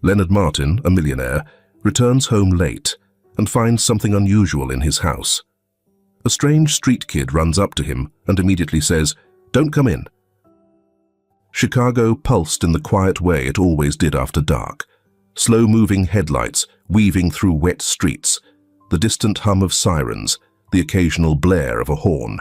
Leonard Martin, a millionaire, returns home late and finds something unusual in his house. A strange street kid runs up to him and immediately says, "Don't come in." Chicago pulsed in the quiet way it always did after dark. Slow-moving headlights weaving through wet streets, the distant hum of sirens, the occasional blare of a horn.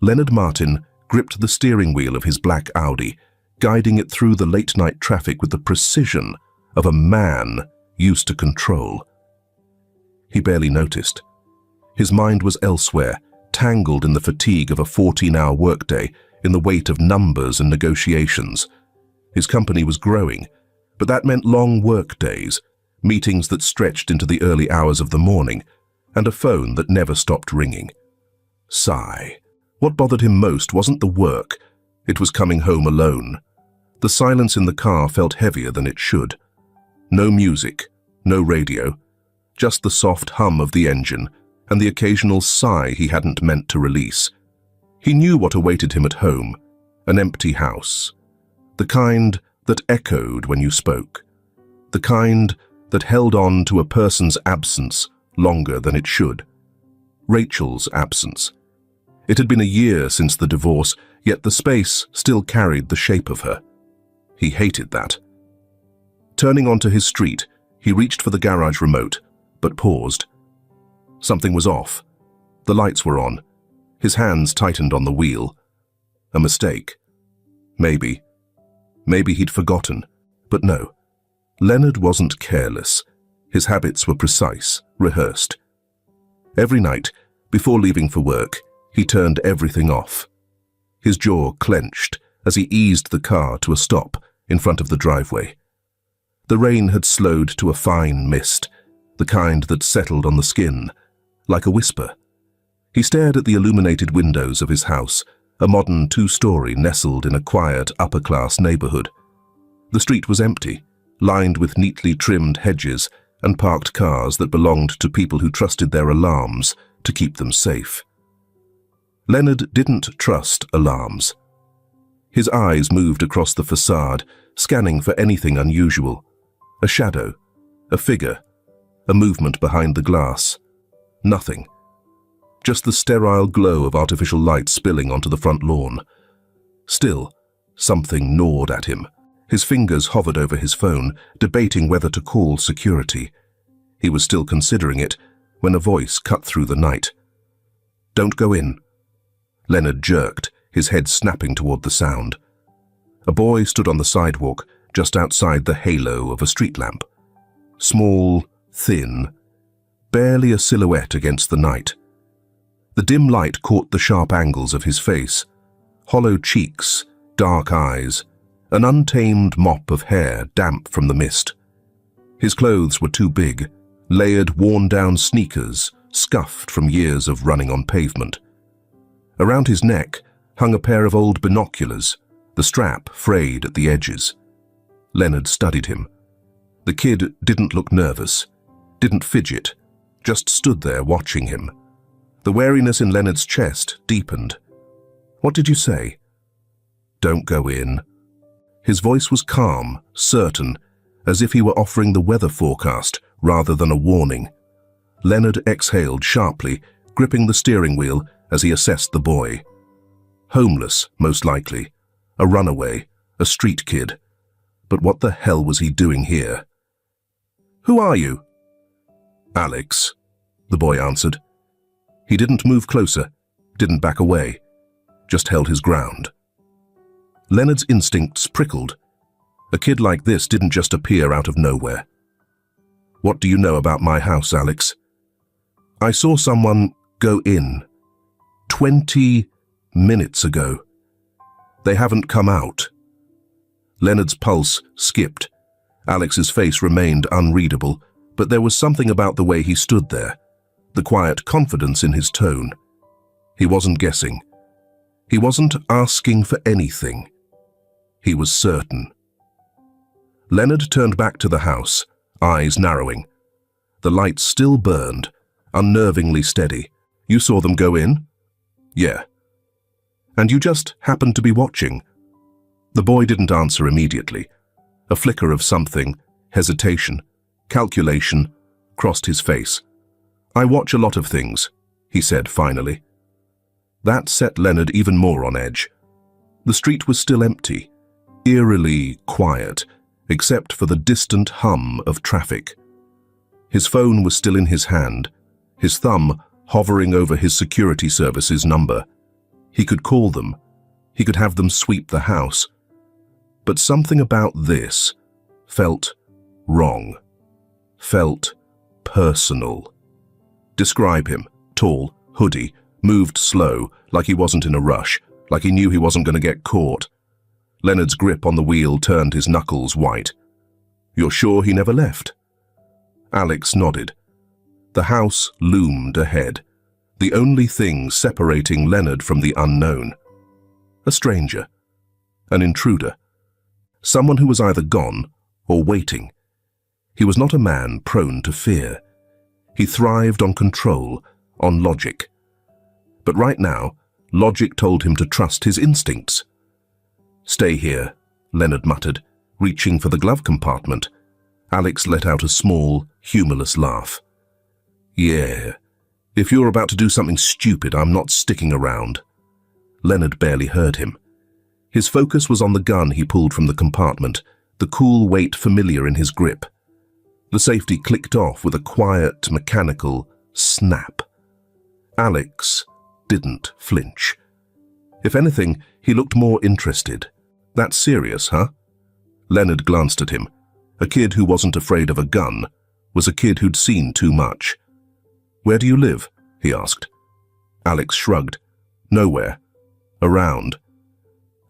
Leonard Martin gripped the steering wheel of his black Audi, guiding it through the late-night traffic with the precision of a man used to control. He barely noticed. His mind was elsewhere, tangled in the fatigue of a 14-hour workday, in the weight of numbers and negotiations. His company was growing, but that meant long work days, meetings that stretched into the early hours of the morning, and a phone that never stopped ringing. Sigh. What bothered him most wasn't the work, it was coming home alone. The silence in the car felt heavier than it should. No music, no radio, just the soft hum of the engine and the occasional sigh he hadn't meant to release. He knew what awaited him at home, an empty house. The kind that echoed when you spoke. The kind that held on to a person's absence longer than it should. Rachel's absence. It had been a year since the divorce, yet the space still carried the shape of her. He hated that. Turning onto his street, he reached for the garage remote, but paused. Something was off. The lights were on. His hands tightened on the wheel. A mistake. Maybe. Maybe he'd forgotten. But no. Leonard wasn't careless. His habits were precise, rehearsed. Every night, before leaving for work, he turned everything off. His jaw clenched as he eased the car to a stop in front of the driveway. The rain had slowed to a fine mist, the kind that settled on the skin, like a whisper. He stared at the illuminated windows of his house, a modern two-story nestled in a quiet, upper-class neighborhood. The street was empty, lined with neatly trimmed hedges and parked cars that belonged to people who trusted their alarms to keep them safe. Leonard didn't trust alarms. His eyes moved across the facade, scanning for anything unusual. A shadow, a figure, a movement behind the glass. Nothing. Just the sterile glow of artificial light spilling onto the front lawn. Still, something gnawed at him. His fingers hovered over his phone, debating whether to call security. He was still considering it when a voice cut through the night. "Don't go in." Leonard jerked, his head snapping toward the sound. A boy stood on the sidewalk, just outside the halo of a street lamp. Small, thin, barely a silhouette against the night. The dim light caught the sharp angles of his face, hollow cheeks, dark eyes, an untamed mop of hair damp from the mist. His clothes were too big, layered, worn-down sneakers, scuffed from years of running on pavement. Around his neck hung a pair of old binoculars, the strap frayed at the edges. Leonard studied him. The kid didn't look nervous, didn't fidget, just stood there watching him. The wariness in Leonard's chest deepened. "What did you say?" "Don't go in." His voice was calm, certain, as if he were offering the weather forecast rather than a warning. Leonard exhaled sharply, gripping the steering wheel as he assessed the boy. Homeless, most likely. A runaway, a street kid. But what the hell was he doing here? "Who are you?" "Alex," the boy answered. He didn't move closer, didn't back away, just held his ground. Leonard's instincts prickled. A kid like this didn't just appear out of nowhere. "What do you know about my house, Alex?" "I saw someone go in 20 minutes ago. They haven't come out." Leonard's pulse skipped. Alex's face remained unreadable, but there was something about the way he stood there, the quiet confidence in his tone. He wasn't guessing. He wasn't asking for anything. He was certain. Leonard turned back to the house, eyes narrowing. The lights still burned, unnervingly steady. "You saw them go in?" "Yeah." "And you just happened to be watching?" The boy didn't answer immediately. A flicker of something, hesitation, calculation crossed his face. "I watch a lot of things," he said finally. That set Leonard even more on edge. The street was still empty, eerily quiet, except for the distant hum of traffic. His phone was still in his hand, his thumb hovering over his security service's number. He could call them. He could have them sweep the house. But something about this felt wrong, felt personal. Describe him. Tall, hoodie, moved slow, like he wasn't in a rush, like he knew he wasn't going to get caught. Leonard's grip on the wheel turned his knuckles white. "You're sure he never left?" Alex nodded. The house loomed ahead, the only thing separating Leonard from the unknown. A stranger, an intruder, someone who was either gone or waiting. He was not a man prone to fear. He thrived on control, on logic. But right now, logic told him to trust his instincts. "Stay here," Leonard muttered, reaching for the glove compartment. Alex let out a small, humorless laugh. "Yeah, if you're about to do something stupid, I'm not sticking around." Leonard barely heard him. His focus was on the gun he pulled from the compartment, the cool weight familiar in his grip. The safety clicked off with a quiet, mechanical snap. Alex didn't flinch. If anything, he looked more interested. "That's serious, huh?" Leonard glanced at him. A kid who wasn't afraid of a gun was a kid who'd seen too much. "Where do you live?" he asked. Alex shrugged. "Nowhere. Around."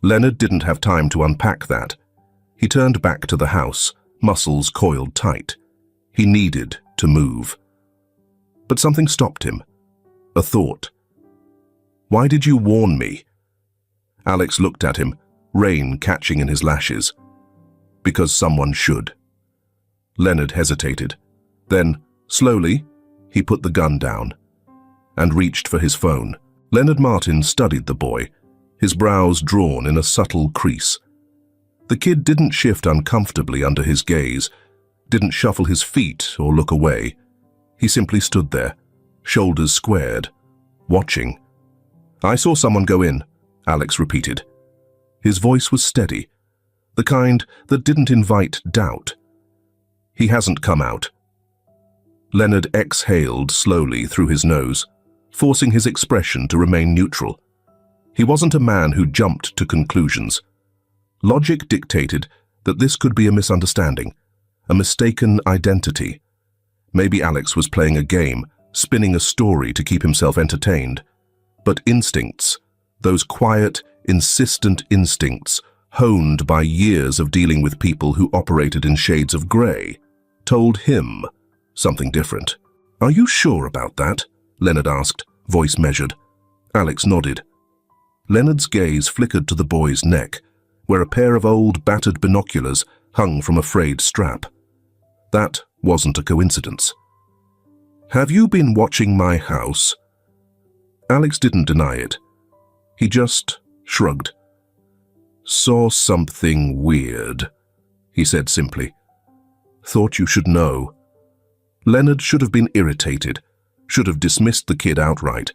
Leonard didn't have time to unpack that. He turned back to the house, muscles coiled tight. He needed to move. But something stopped him. A thought. "Why did you warn me?" Alex looked at him, rain catching in his lashes. "Because someone should." Leonard hesitated. Then, slowly, he put the gun down and reached for his phone. Leonard Martin studied the boy, his brows drawn in a subtle crease. The kid didn't shift uncomfortably under his gaze, didn't shuffle his feet or look away. He simply stood there, shoulders squared, watching. "I saw someone go in," Alex repeated. His voice was steady, the kind that didn't invite doubt. "He hasn't come out." Leonard exhaled slowly through his nose, forcing his expression to remain neutral. He wasn't a man who jumped to conclusions. Logic dictated that this could be a misunderstanding, a mistaken identity. Maybe Alex was playing a game, spinning a story to keep himself entertained. But instincts, those quiet, insistent instincts, honed by years of dealing with people who operated in shades of grey, told him something different. "Are you sure about that?" Leonard asked, voice measured. Alex nodded. Leonard's gaze flickered to the boy's neck, where a pair of old, battered binoculars hung from a frayed strap. That wasn't a coincidence. "Have you been watching my house?" Alex didn't deny it. He just shrugged. "Saw something weird," he said simply. "Thought you should know." Leonard should have been irritated, should have dismissed the kid outright.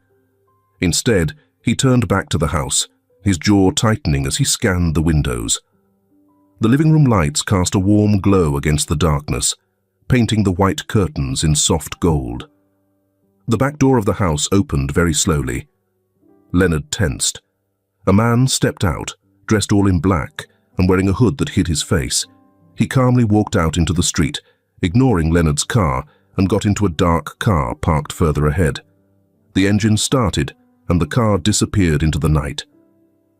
Instead, he turned back to the house, his jaw tightening as he scanned the windows. The living room lights cast a warm glow against the darkness, painting the white curtains in soft gold. The back door of the house opened very slowly. Leonard tensed. A man stepped out, dressed all in black and wearing a hood that hid his face. He calmly walked out into the street, ignoring Leonard's car, and got into a dark car parked further ahead. The engine started, and the car disappeared into the night.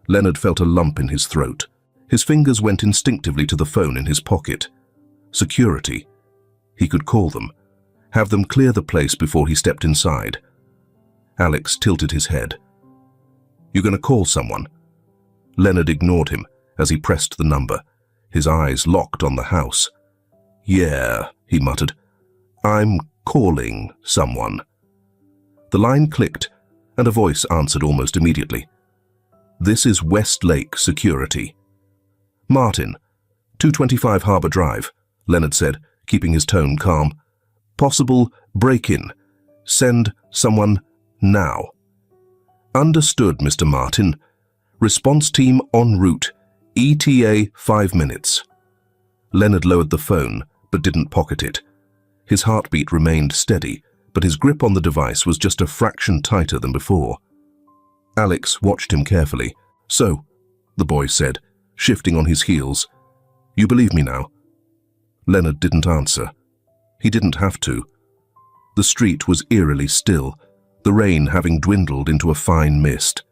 Leonard felt a lump in his throat. His fingers went instinctively to the phone in his pocket. Security. He could call them, have them clear the place before he stepped inside. Alex tilted his head. "You gonna call someone?" Leonard ignored him as he pressed the number, his eyes locked on the house. "Yeah," he muttered. "I'm calling someone." The line clicked, and a voice answered almost immediately. "This is Westlake Security." "Martin, 225 Harbor Drive," Leonard said, keeping his tone calm. "Possible break-in. Send someone now." "Understood, Mr. Martin. Response team en route. ETA 5 minutes. Leonard lowered the phone, but didn't pocket it. His heartbeat remained steady, but his grip on the device was just a fraction tighter than before. Alex watched him carefully. "So," the boy said, shifting on his heels, "you believe me now?" Leonard didn't answer. He didn't have to. The street was eerily still, the rain having dwindled into a fine mist.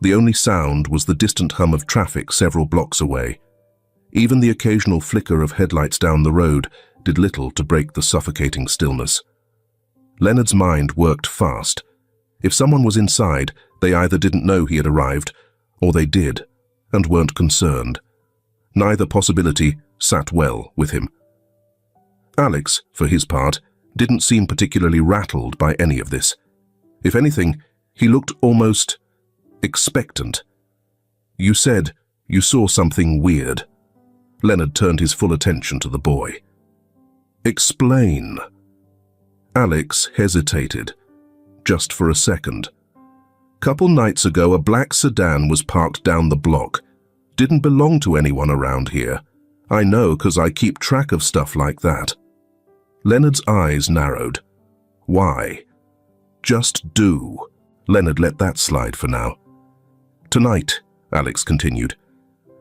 The only sound was the distant hum of traffic several blocks away. Even the occasional flicker of headlights down the road did little to break the suffocating stillness. Leonard's mind worked fast. If someone was inside, they either didn't know he had arrived, or they did, and weren't concerned. Neither possibility sat well with him. Alex, for his part, didn't seem particularly rattled by any of this. If anything, he looked almost expectant. "You said you saw something weird." Leonard turned his full attention to the boy. "Explain." Alex hesitated, just for a second. "Couple nights ago, a black sedan was parked down the block. Didn't belong to anyone around here. I know, 'cause I keep track of stuff like that." Leonard's eyes narrowed. "Why?" "Just do." Leonard let that slide for now. "Tonight," Alex continued,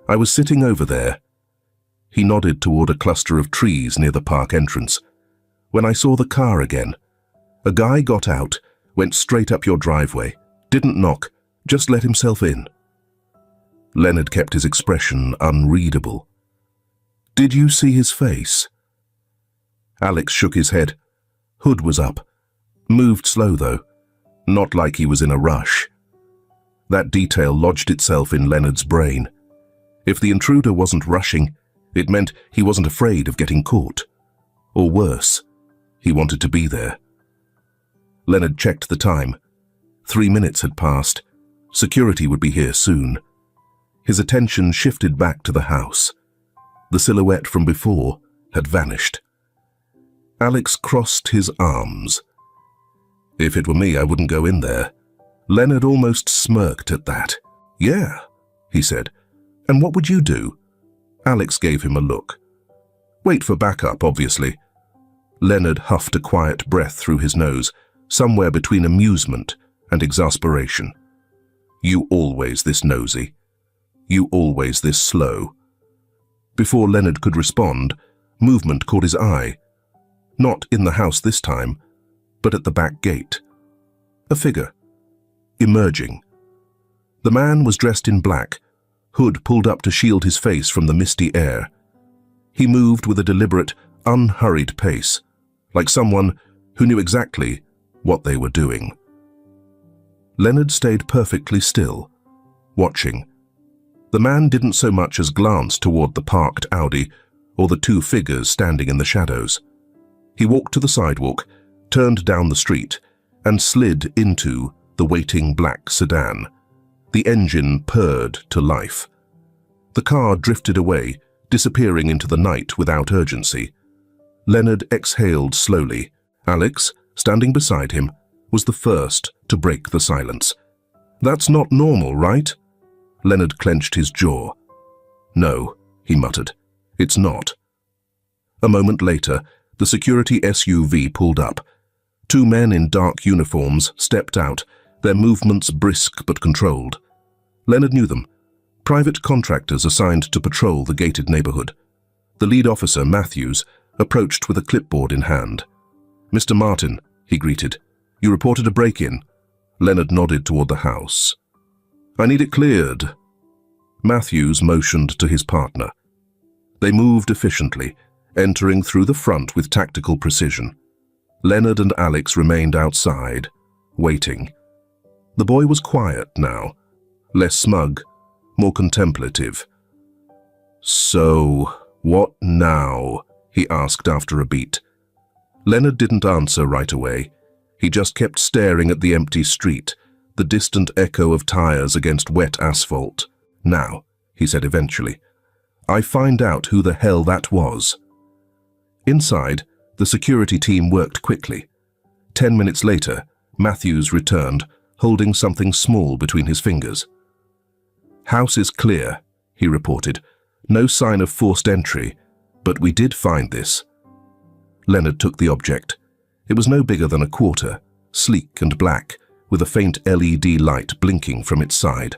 "I was sitting over there." He nodded toward a cluster of trees near the park entrance. "When I saw the car again, a guy got out, went straight up your driveway, didn't knock, just let himself in." Leonard kept his expression unreadable. "Did you see his face?" Alex shook his head. Hood was up. Moved slow, though. Not like he was in a rush. That detail lodged itself in Leonard's brain. If the intruder wasn't rushing, it meant he wasn't afraid of getting caught. Or worse, he wanted to be there. Leonard checked the time. 3 minutes had passed. Security would be here soon. His attention shifted back to the house. The silhouette from before had vanished. Alex crossed his arms. "If it were me, I wouldn't go in there." Leonard almost smirked at that. "Yeah," he said. "And what would you do?" Alex gave him a look. "Wait for backup, obviously." Leonard huffed a quiet breath through his nose, somewhere between amusement and exasperation. "You always this nosy. You always this slow." Before Leonard could respond, movement caught his eye. Not in the house this time, but at the back gate. A figure. Emerging. The man was dressed in black, hood pulled up to shield his face from the misty air. He moved with a deliberate, unhurried pace, like someone who knew exactly what they were doing. Leonard stayed perfectly still, watching. The man didn't so much as glance toward the parked Audi or the two figures standing in the shadows. He walked to the sidewalk, turned down the street, and slid into the waiting black sedan. The engine purred to life. The car drifted away, disappearing into the night without urgency. Leonard exhaled slowly. Alex, standing beside him, was the first to break the silence. "That's not normal, right?" Leonard clenched his jaw. "No," he muttered. "It's not." A moment later, the security SUV pulled up. 2 men in dark uniforms stepped out, their movements brisk but controlled. Leonard knew them. Private contractors assigned to patrol the gated neighborhood. The lead officer, Matthews, approached with a clipboard in hand. "Mr. Martin," he greeted. "You reported a break-in." Leonard nodded toward the house. "I need it cleared." Matthews motioned to his partner. They moved efficiently, entering through the front with tactical precision. Leonard and Alex remained outside, waiting. The boy was quiet now, less smug, more contemplative. "So, what now?" he asked after a beat. Leonard didn't answer right away. He just kept staring at the empty street, the distant echo of tires against wet asphalt. "Now," he said eventually, "I find out who the hell that was." Inside, the security team worked quickly. 10 minutes later, Matthews returned, holding something small between his fingers. "House is clear," he reported. "No sign of forced entry, but we did find this." Leonard took the object. It was no bigger than a quarter, sleek and black, with a faint LED light blinking from its side.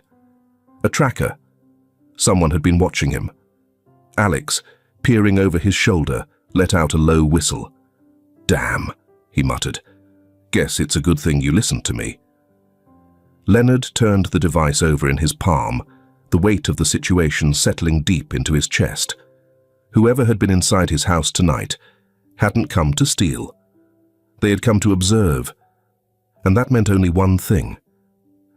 A tracker. Someone had been watching him. Alex, peering over his shoulder, let out a low whistle. "Damn," he muttered. "Guess it's a good thing you listened to me." Leonard turned the device over in his palm, the weight of the situation settling deep into his chest. Whoever had been inside his house tonight hadn't come to steal. They had come to observe. And that meant only one thing.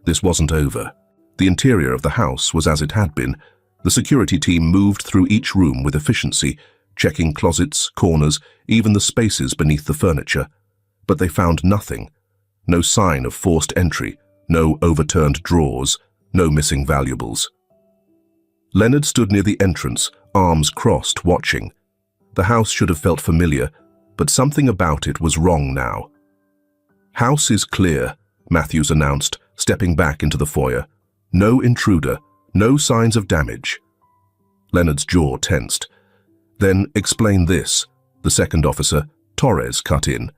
This wasn't over. The interior of the house was as it had been. The security team moved through each room with efficiency, checking closets, corners, even the spaces beneath the furniture. But they found nothing. No sign of forced entry, no overturned drawers, no missing valuables. Leonard stood near the entrance, arms crossed, watching. The house should have felt familiar, but something about it was wrong now. "House is clear," Matthews announced, stepping back into the foyer. "No intruder, no signs of damage." Leonard's jaw tensed. "Then explain this," the second officer, Torres, cut in.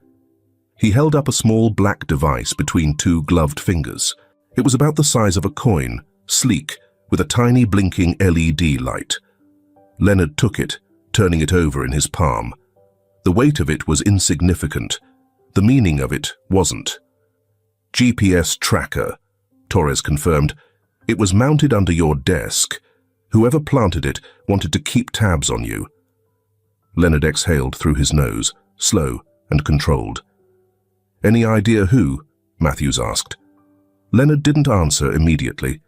He held up a small black device between two gloved fingers. It was about the size of a coin, sleek, with a tiny blinking LED light. Leonard took it, turning it over in his palm. The weight of it was insignificant. The meaning of it wasn't. "GPS tracker," Torres confirmed. "It was mounted under your desk. Whoever planted it wanted to keep tabs on you." Leonard exhaled through his nose, slow and controlled. "Any idea who?" Matthews asked. Leonard didn't answer immediately.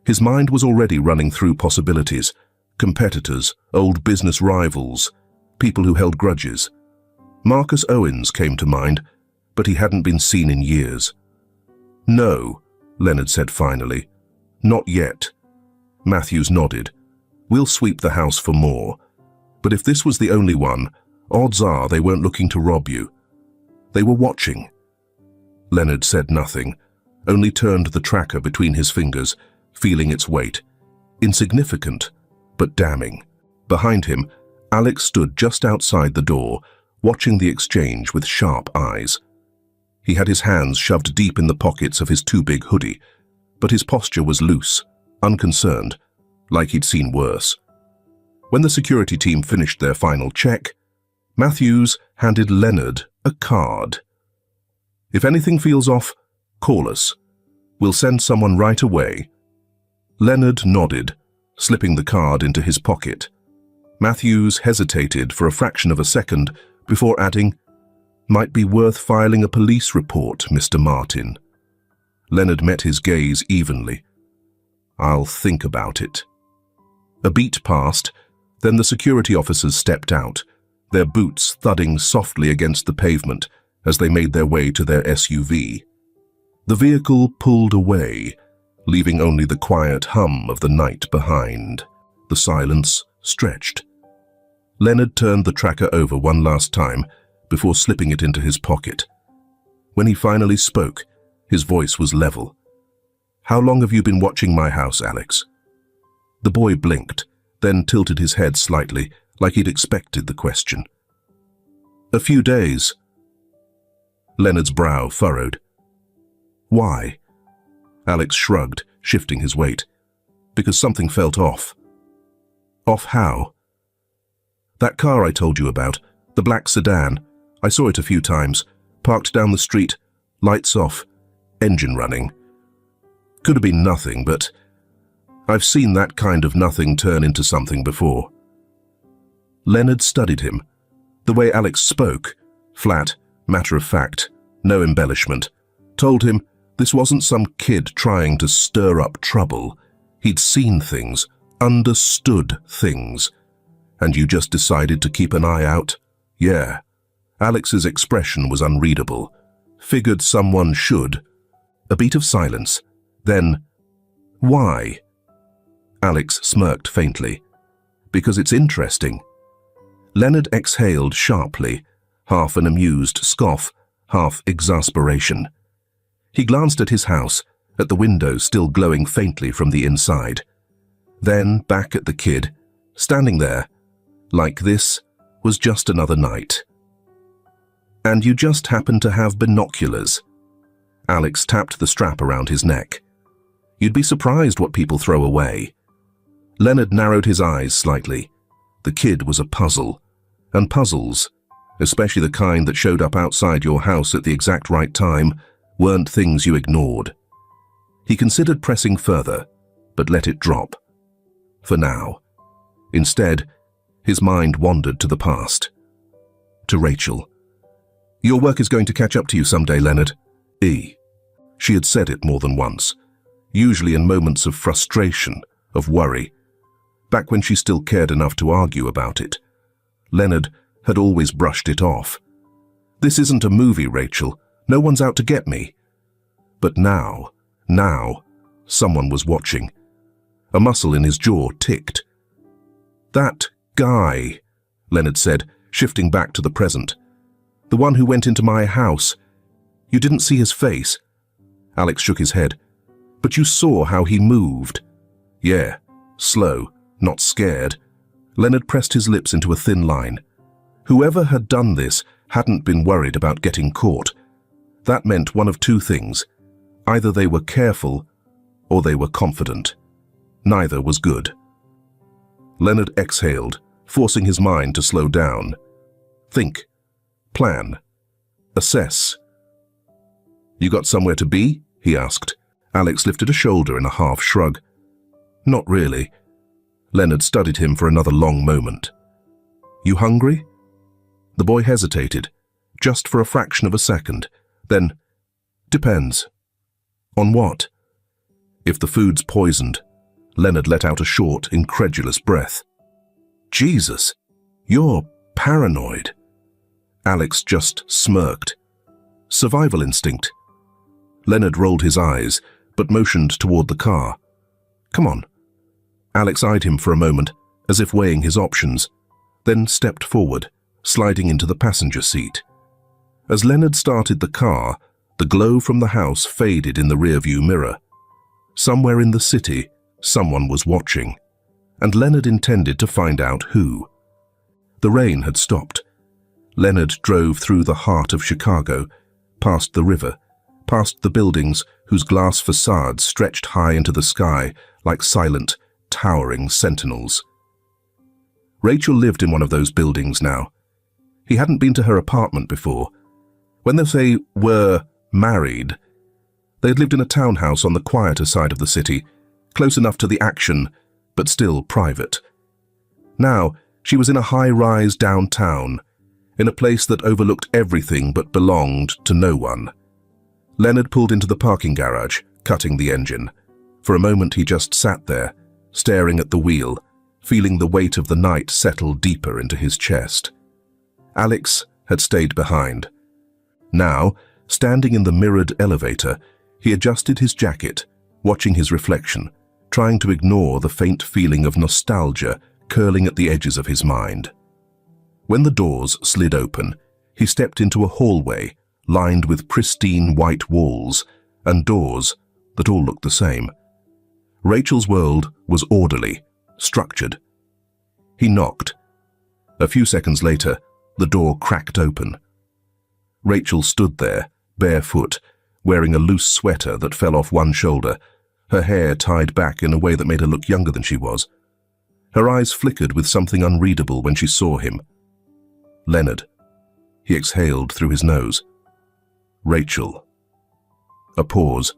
His mind was already running through possibilities. Competitors, old business rivals, people who held grudges. Marcus Owens came to mind, but he hadn't been seen in years. "No," Leonard said finally. "Not yet." Matthews nodded. "We'll sweep the house for more. But if this was the only one, odds are they weren't looking to rob you. They were watching." Leonard said nothing, only turned the tracker between his fingers, feeling its weight. Insignificant, but damning. Behind him, Alex stood just outside the door, watching the exchange with sharp eyes. He had his hands shoved deep in the pockets of his too-big hoodie, but his posture was loose, unconcerned, like he'd seen worse. When the security team finished their final check, Matthews handed Leonard a card. "If anything feels off, call us. We'll send someone right away." Leonard nodded, slipping the card into his pocket. Matthews hesitated for a fraction of a second before adding, "Might be worth filing a police report, Mr. Martin." Leonard met his gaze evenly. "I'll think about it." A beat passed, then the security officers stepped out, their boots thudding softly against the pavement as they made their way to their SUV. The vehicle pulled away, leaving only the quiet hum of the night behind. The silence stretched. Leonard turned the tracker over one last time before slipping it into his pocket. When he finally spoke, his voice was level. "How long have you been watching my house, Alex?" The boy blinked, then tilted his head slightly, like he'd expected the question. "A few days." Leonard's brow furrowed. "Why?" Alex shrugged, shifting his weight. "Because something felt off." "Off how?" "That car I told you about, the black sedan. I saw it a few times, parked down the street, lights off, engine running. Could have been nothing, but I've seen that kind of nothing turn into something before." Leonard studied him. The way Alex spoke, flat, matter of fact, no embellishment, told him this wasn't some kid trying to stir up trouble. He'd seen things, understood things. "And you just decided to keep an eye out?" "Yeah." Alex's expression was unreadable. "Figured someone should." A beat of silence. Then, "Why?" Alex smirked faintly. "Because it's interesting." Leonard exhaled sharply, half an amused scoff, half exasperation. He glanced at his house, at the window still glowing faintly from the inside. Then back at the kid, standing there, like this was just another night. And you just happen to have binoculars. Alex tapped the strap around his neck. You'd be surprised what people throw away. Leonard narrowed his eyes slightly. The kid was a puzzle. And puzzles, especially the kind that showed up outside your house at the exact right time, weren't things you ignored. He considered pressing further, but let it drop. For now. Instead, his mind wandered to the past. To Rachel. Your work is going to catch up to you someday, Leonard. She had said it more than once, usually in moments of frustration, of worry, back when she still cared enough to argue about it. Leonard had always brushed it off. This isn't a movie, Rachel. No one's out to get me. But now, someone was watching. A muscle in his jaw ticked. That guy, Leonard said, shifting back to the present. The one who went into my house. You didn't see his face. Alex shook his head. But you saw how he moved. Yeah, slow, not scared. Leonard pressed his lips into a thin line. Whoever had done this hadn't been worried about getting caught. That meant one of two things. Either they were careful or they were confident. Neither was good. Leonard exhaled, forcing his mind to slow down. Think. Plan. Assess. You got somewhere to be? He asked. Alex lifted a shoulder in a half shrug. Not really. Leonard studied him for another long moment. You hungry? The boy hesitated, just for a fraction of a second. Then, depends. On what? If the food's poisoned. Leonard let out a short, incredulous breath. Jesus, you're paranoid. Alex just smirked. Survival instinct. Leonard rolled his eyes, but motioned toward the car. Come on. Alex eyed him for a moment, as if weighing his options, then stepped forward, sliding into the passenger seat. As Leonard started the car, the glow from the house faded in the rearview mirror. Somewhere in the city, someone was watching, and Leonard intended to find out who. The rain had stopped. Leonard drove through the heart of Chicago, past the river, past the buildings whose glass facades stretched high into the sky like silent, towering sentinels. Rachel lived in one of those buildings now. He hadn't been to her apartment before. When they were married, they had lived in a townhouse on the quieter side of the city, close enough to the action, but still private. Now, she was in a high-rise downtown, in a place that overlooked everything but belonged to no one. Leonard pulled into the parking garage, cutting the engine. For a moment he just sat there, staring at the wheel, feeling the weight of the night settle deeper into his chest. Alex had stayed behind. Now, standing in the mirrored elevator, he adjusted his jacket, watching his reflection, trying to ignore the faint feeling of nostalgia curling at the edges of his mind. When the doors slid open, he stepped into a hallway lined with pristine white walls and doors that all looked the same. Rachel's world was orderly, structured. He knocked. A few seconds later, the door cracked open. Rachel stood there, barefoot, wearing a loose sweater that fell off one shoulder, her hair tied back in a way that made her look younger than she was. Her eyes flickered with something unreadable when she saw him. Leonard. He exhaled through his nose. Rachel. A pause.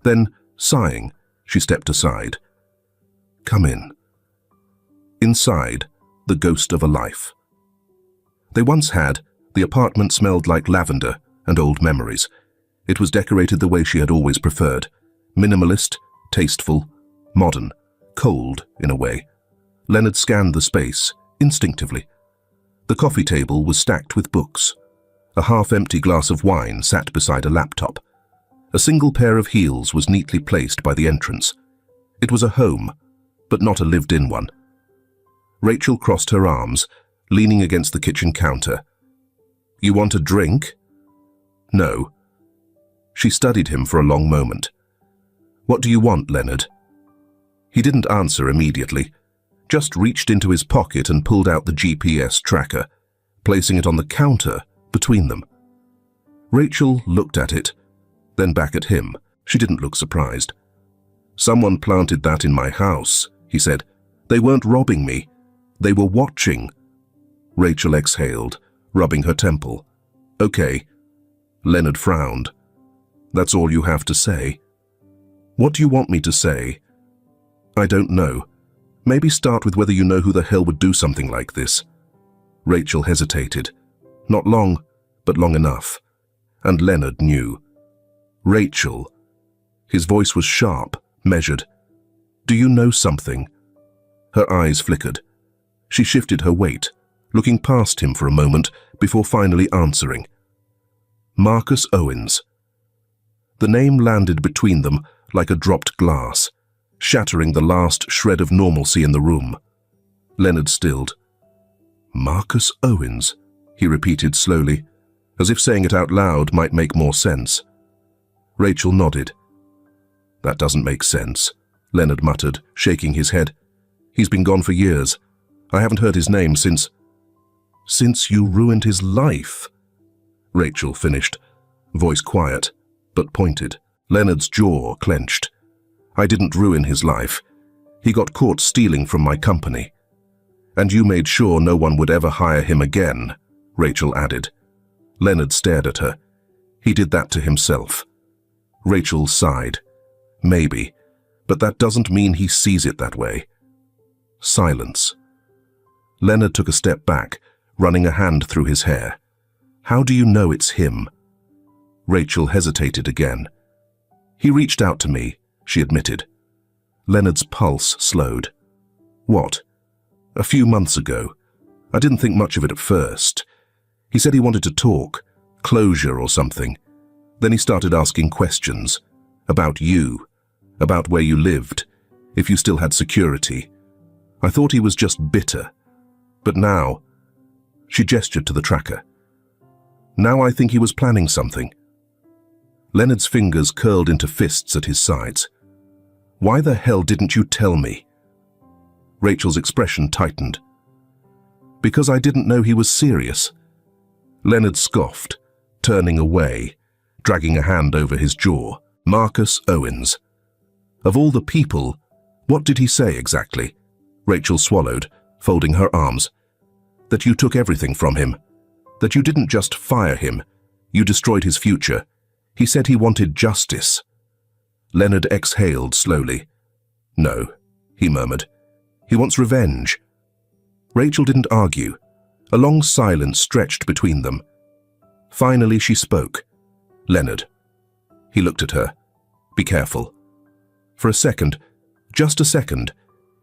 Then, sighing, she stepped aside. Come in. Inside, the ghost of a life. They once had, the apartment smelled like lavender and old memories. It was decorated the way she had always preferred. Minimalist, tasteful, modern, cold in a way. Leonard scanned the space, instinctively. The coffee table was stacked with books. A half-empty glass of wine sat beside a laptop. A single pair of heels was neatly placed by the entrance. It was a home, but not a lived-in one. Rachel crossed her arms, leaning against the kitchen counter. "You want a drink?" "No." She studied him for a long moment. "What do you want, Leonard?" He didn't answer immediately, just reached into his pocket and pulled out the GPS tracker, placing it on the counter between them. Rachel looked at it, then back at him. She didn't look surprised. "Someone planted that in my house," he said. "They weren't robbing me. They were watching." Rachel exhaled, rubbing her temple. "Okay." Leonard frowned. "That's all you have to say?" "What do you want me to say?" "I don't know. Maybe start with whether you know who the hell would do something like this." Rachel hesitated. Not long, but long enough. And Leonard knew. "Rachel." His voice was sharp, measured. "Do you know something?" Her eyes flickered. She shifted her weight, looking past him for a moment before finally answering. "Marcus Owens." The name landed between them like a dropped glass, shattering the last shred of normalcy in the room. Leonard stilled. "Marcus Owens," he repeated slowly, as if saying it out loud might make more sense. Rachel nodded. "That doesn't make sense," Leonard muttered, shaking his head. "He's been gone for years. I haven't heard his name since—" "Since you ruined his life," Rachel finished, voice quiet, but pointed. Leonard's jaw clenched. "I didn't ruin his life. He got caught stealing from my company. And you made sure no one would ever hire him again," Rachel added. Leonard stared at her. "He did that to himself." Rachel sighed. "Maybe, but that doesn't mean he sees it that way." Silence. Leonard took a step back, running a hand through his hair. "How do you know it's him?" Rachel hesitated again. "He reached out to me," she admitted. Leonard's pulse slowed. "What?" "A few months ago. I didn't think much of it at first. He said he wanted to talk, closure or something. Then he started asking questions. About you, about where you lived, if you still had security. I thought he was just bitter. But now," she gestured to the tracker, "now I think he was planning something." Leonard's fingers curled into fists at his sides. "Why the hell didn't you tell me?" Rachel's expression tightened. "Because I didn't know he was serious." Leonard scoffed, turning away, dragging a hand over his jaw. "Marcus Owens. Of all the people, what did he say exactly?" Rachel swallowed, folding her arms. "That you took everything from him. That you didn't just fire him. You destroyed his future. He said he wanted justice." Leonard exhaled slowly. "No," he murmured. "He wants revenge." Rachel didn't argue. A long silence stretched between them. Finally she spoke. "Leonard." He looked at her. "Be careful." For a second, just a second,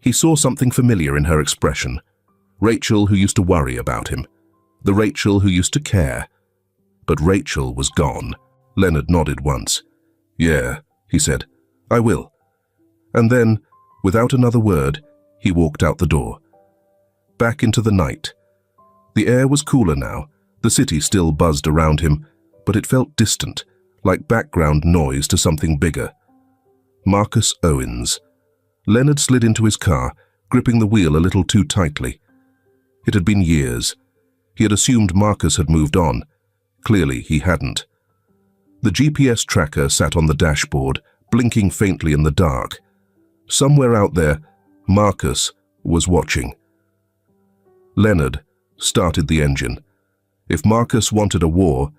he saw something familiar in her expression. Rachel who used to worry about him. The Rachel who used to care. But Rachel was gone. Leonard nodded once. "Yeah," he said. "I will." And then, without another word, he walked out the door. Back into the night. The air was cooler now. The city still buzzed around him, but it felt distant, like background noise to something bigger. Marcus Owens. Leonard slid into his car, gripping the wheel a little too tightly. It had been years. He had assumed Marcus had moved on. Clearly he hadn't. The GPS tracker sat on the dashboard, blinking faintly in the dark. Somewhere out there, Marcus was watching. Leonard started the engine. If Marcus wanted a war,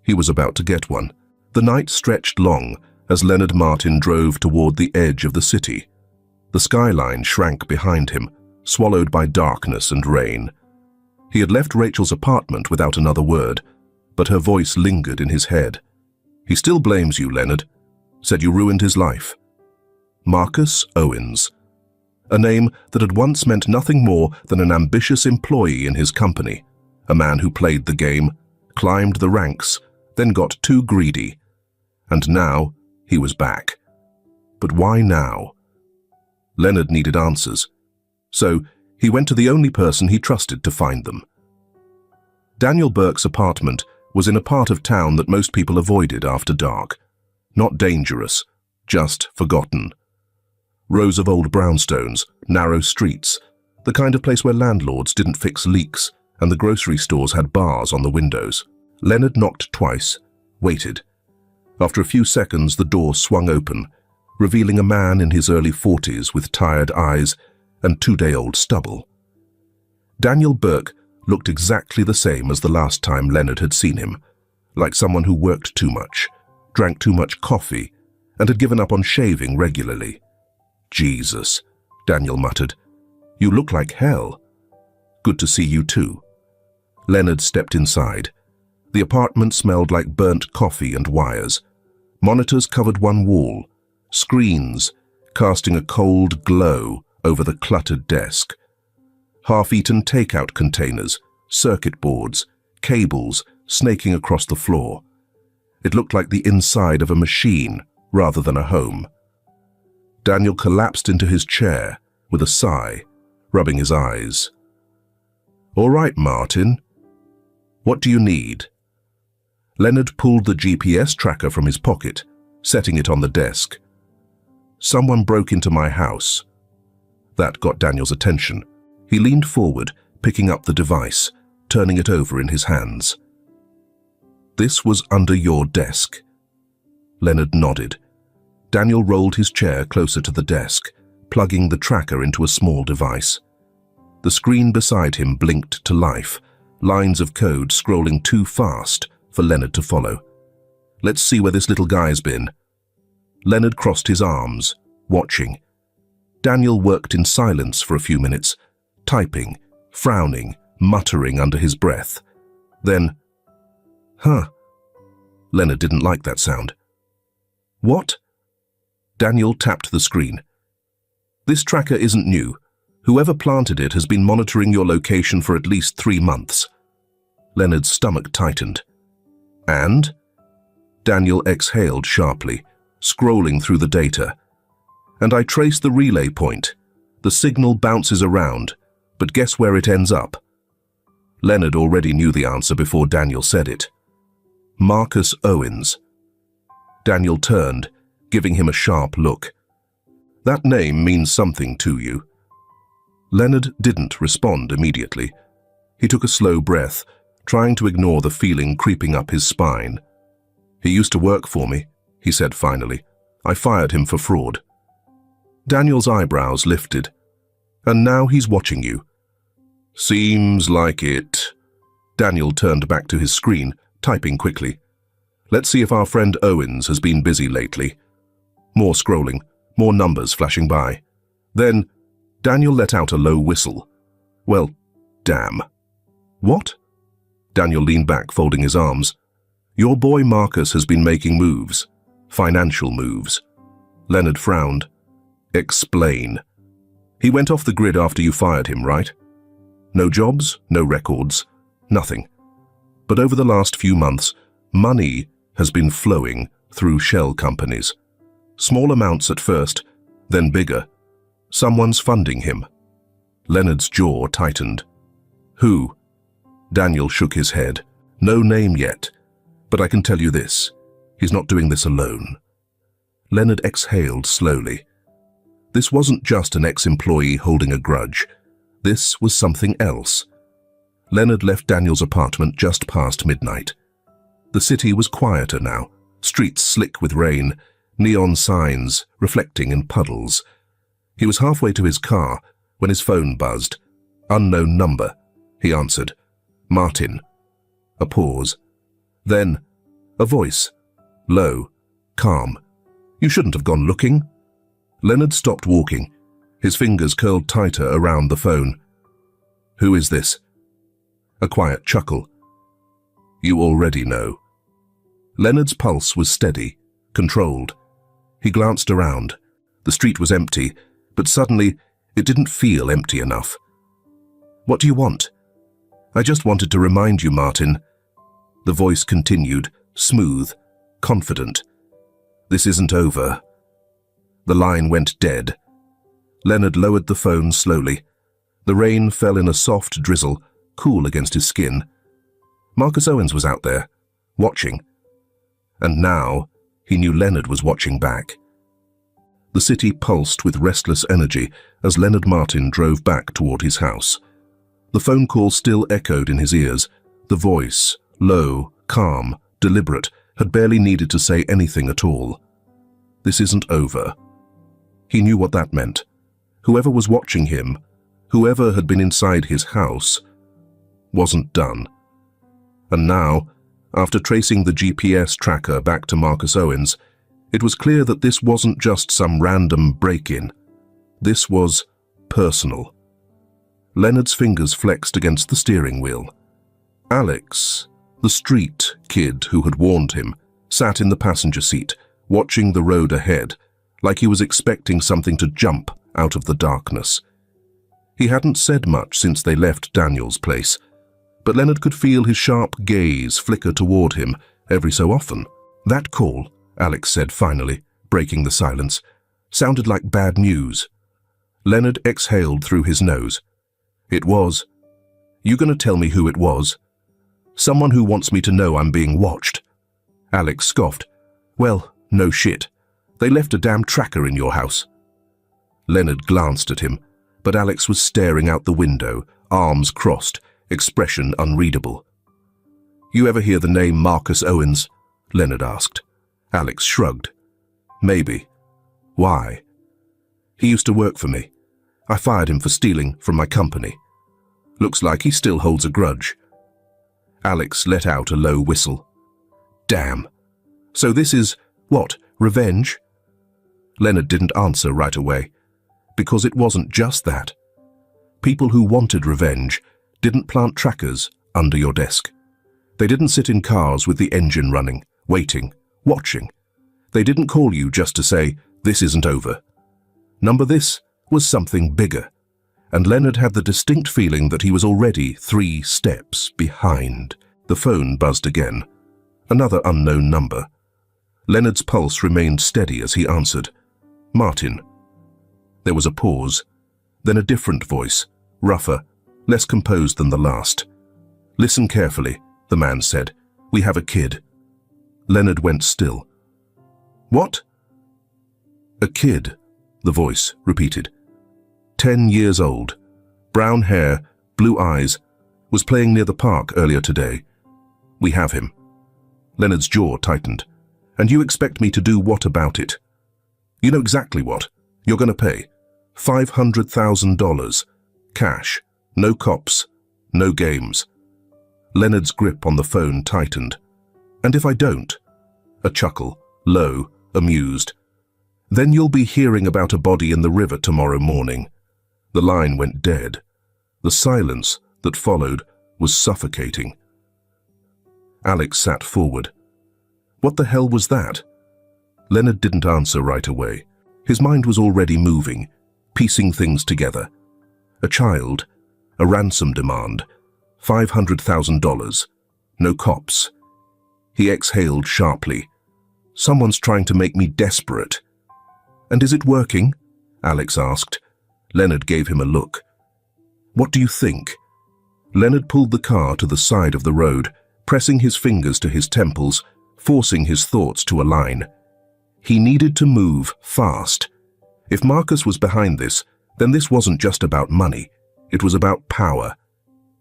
he was about to get one. The night stretched long as Leonard Martin drove toward the edge of the city. The skyline shrank behind him, swallowed by darkness and rain. He had left Rachel's apartment without another word, but her voice lingered in his head. "He still blames you, Leonard. Said you ruined his life." Marcus Owens. A name that had once meant nothing more than an ambitious employee in his company. A man who played the game, climbed the ranks, then got too greedy. And now he was back. But why now? Leonard needed answers. So he went to the only person he trusted to find them. Daniel Burke's apartment was in a part of town that most people avoided after dark. Not dangerous, just forgotten. Rows of old brownstones, narrow streets, the kind of place where landlords didn't fix leaks and the grocery stores had bars on the windows. Leonard knocked twice, waited. After a few seconds, the door swung open, revealing a man in his early 40s with tired eyes and 2-day-old stubble. Daniel Burke looked exactly the same as the last time Leonard had seen him, like someone who worked too much, drank too much coffee, and had given up on shaving regularly. "Jesus," Daniel muttered. "You look like hell." "Good to see you too." Leonard stepped inside. The apartment smelled like burnt coffee and wires. Monitors covered one wall, screens casting a cold glow over the cluttered desk. Half-eaten takeout containers, circuit boards, cables snaking across the floor. It looked like the inside of a machine rather than a home. Daniel collapsed into his chair with a sigh, rubbing his eyes. "All right, Martin. What do you need?" Leonard pulled the GPS tracker from his pocket, setting it on the desk. "Someone broke into my house." That got Daniel's attention. He leaned forward, picking up the device, turning it over in his hands. "This was under your desk." Leonard nodded. Daniel rolled his chair closer to the desk, plugging the tracker into a small device. The screen beside him blinked to life, lines of code scrolling too fast for Leonard to follow. "Let's see where this little guy's been." Leonard crossed his arms, watching. Daniel worked in silence for a few minutes, typing, frowning, muttering under his breath. Then, "Huh." Leonard didn't like that sound. "What?" Daniel tapped the screen. "This tracker isn't new. Whoever planted it has been monitoring your location for at least 3 months. Leonard's stomach tightened. "And?" Daniel exhaled sharply, scrolling through the data. "And I trace the relay point. The signal bounces around, but guess where it ends up?" Leonard already knew the answer before Daniel said it. "Marcus Owens." Daniel turned, giving him a sharp look. "That name means something to you." Leonard didn't respond immediately. He took a slow breath, trying to ignore the feeling creeping up his spine. "He used to work for me," he said finally. "I fired him for fraud." Daniel's eyebrows lifted. "And now he's watching you." "Seems like it." Daniel turned back to his screen, typing quickly. "Let's see if our friend Owens has been busy lately." More scrolling, more numbers flashing by. Then, Daniel let out a low whistle. "Well, damn." "What?" Daniel leaned back, folding his arms. "Your boy Marcus has been making moves. Financial moves." Leonard frowned. "Explain." "He went off the grid after you fired him, right? No jobs, no records, nothing. But over the last few months, money has been flowing through shell companies. Small amounts at first, then bigger. Someone's funding him." Leonard's jaw tightened. "Who?" Daniel shook his head. "No name yet, but I can tell you this. He's not doing this alone." Leonard exhaled slowly. This wasn't just an ex-employee holding a grudge. This was something else. Leonard left Daniel's apartment just past midnight. The city was quieter now, streets slick with rain, neon signs reflecting in puddles. He was halfway to his car when his phone buzzed. "Unknown number," he answered. "Martin." A pause. Then, a voice. Low, calm. "You shouldn't have gone looking." Leonard stopped walking, his fingers curled tighter around the phone. "Who is this?" A quiet chuckle. "You already know." Leonard's pulse was steady, controlled. He glanced around. The street was empty, but suddenly it didn't feel empty enough. "What do you want?" "I just wanted to remind you, Martin." The voice continued, smooth, confident. "This isn't over." The line went dead. Leonard lowered the phone slowly. The rain fell in a soft drizzle, cool against his skin. Marcus Owens was out there, watching. And now, he knew Leonard was watching back. The city pulsed with restless energy as Leonard Martin drove back toward his house. The phone call still echoed in his ears. The voice, low, calm, deliberate, had barely needed to say anything at all. This isn't over. He knew what that meant. Whoever was watching him, whoever had been inside his house, wasn't done. And now, after tracing the GPS tracker back to Marcus Owens, it was clear that this wasn't just some random break-in. This was personal. Leonard's fingers flexed against the steering wheel. Alex, the street kid who had warned him, sat in the passenger seat, watching the road ahead, like he was expecting something to jump out of the darkness. He hadn't said much since they left Daniel's place, but Leonard could feel his sharp gaze flicker toward him every so often. "That call," Alex said finally, breaking the silence, "sounded like bad news." Leonard exhaled through his nose. "It was. You gonna tell me who it was? Someone who wants me to know I'm being watched." Alex scoffed. "Well, no shit. They left a damn tracker in your house." Leonard glanced at him, but Alex was staring out the window, arms crossed, expression unreadable. "You ever hear the name Marcus Owens?" Leonard asked. Alex shrugged. "Maybe. Why?" "He used to work for me. I fired him for stealing from my company. Looks like he still holds a grudge." Alex let out a low whistle. "Damn. So this is, what, revenge?" Leonard didn't answer right away, because it wasn't just that. People who wanted revenge didn't plant trackers under your desk. They didn't sit in cars with the engine running, waiting, watching. They didn't call you just to say, "This isn't over." This was something bigger, and Leonard had the distinct feeling that he was already 3 steps behind. The phone buzzed again. Another unknown number. Leonard's pulse remained steady as he answered. "Martin." There was a pause, then a different voice, rougher, less composed than the last. "Listen carefully," the man said. "We have a kid." Leonard went still. "What?" "A kid," the voice repeated. 10 years old, brown hair, blue eyes, was playing near the park earlier today. We have him." Leonard's jaw tightened. "And you expect me to do what about it?" "You know exactly what. You're going to pay. $500,000. Cash. No cops. No games." Leonard's grip on the phone tightened. "And if I don't?" A chuckle, low, amused. "Then you'll be hearing about a body in the river tomorrow morning." The line went dead. The silence that followed was suffocating. Alex sat forward. What the hell was that? Leonard didn't answer right away. His mind was already moving, piecing things together. A child, a ransom demand, $500,000, no cops. He exhaled sharply. "Someone's trying to make me desperate." "And is it working?" Alex asked. Leonard gave him a look. "What do you think?" Leonard pulled the car to the side of the road, pressing his fingers to his temples, forcing his thoughts to align. He needed to move fast. If Marcus was behind this, then this wasn't just about money. It was about power.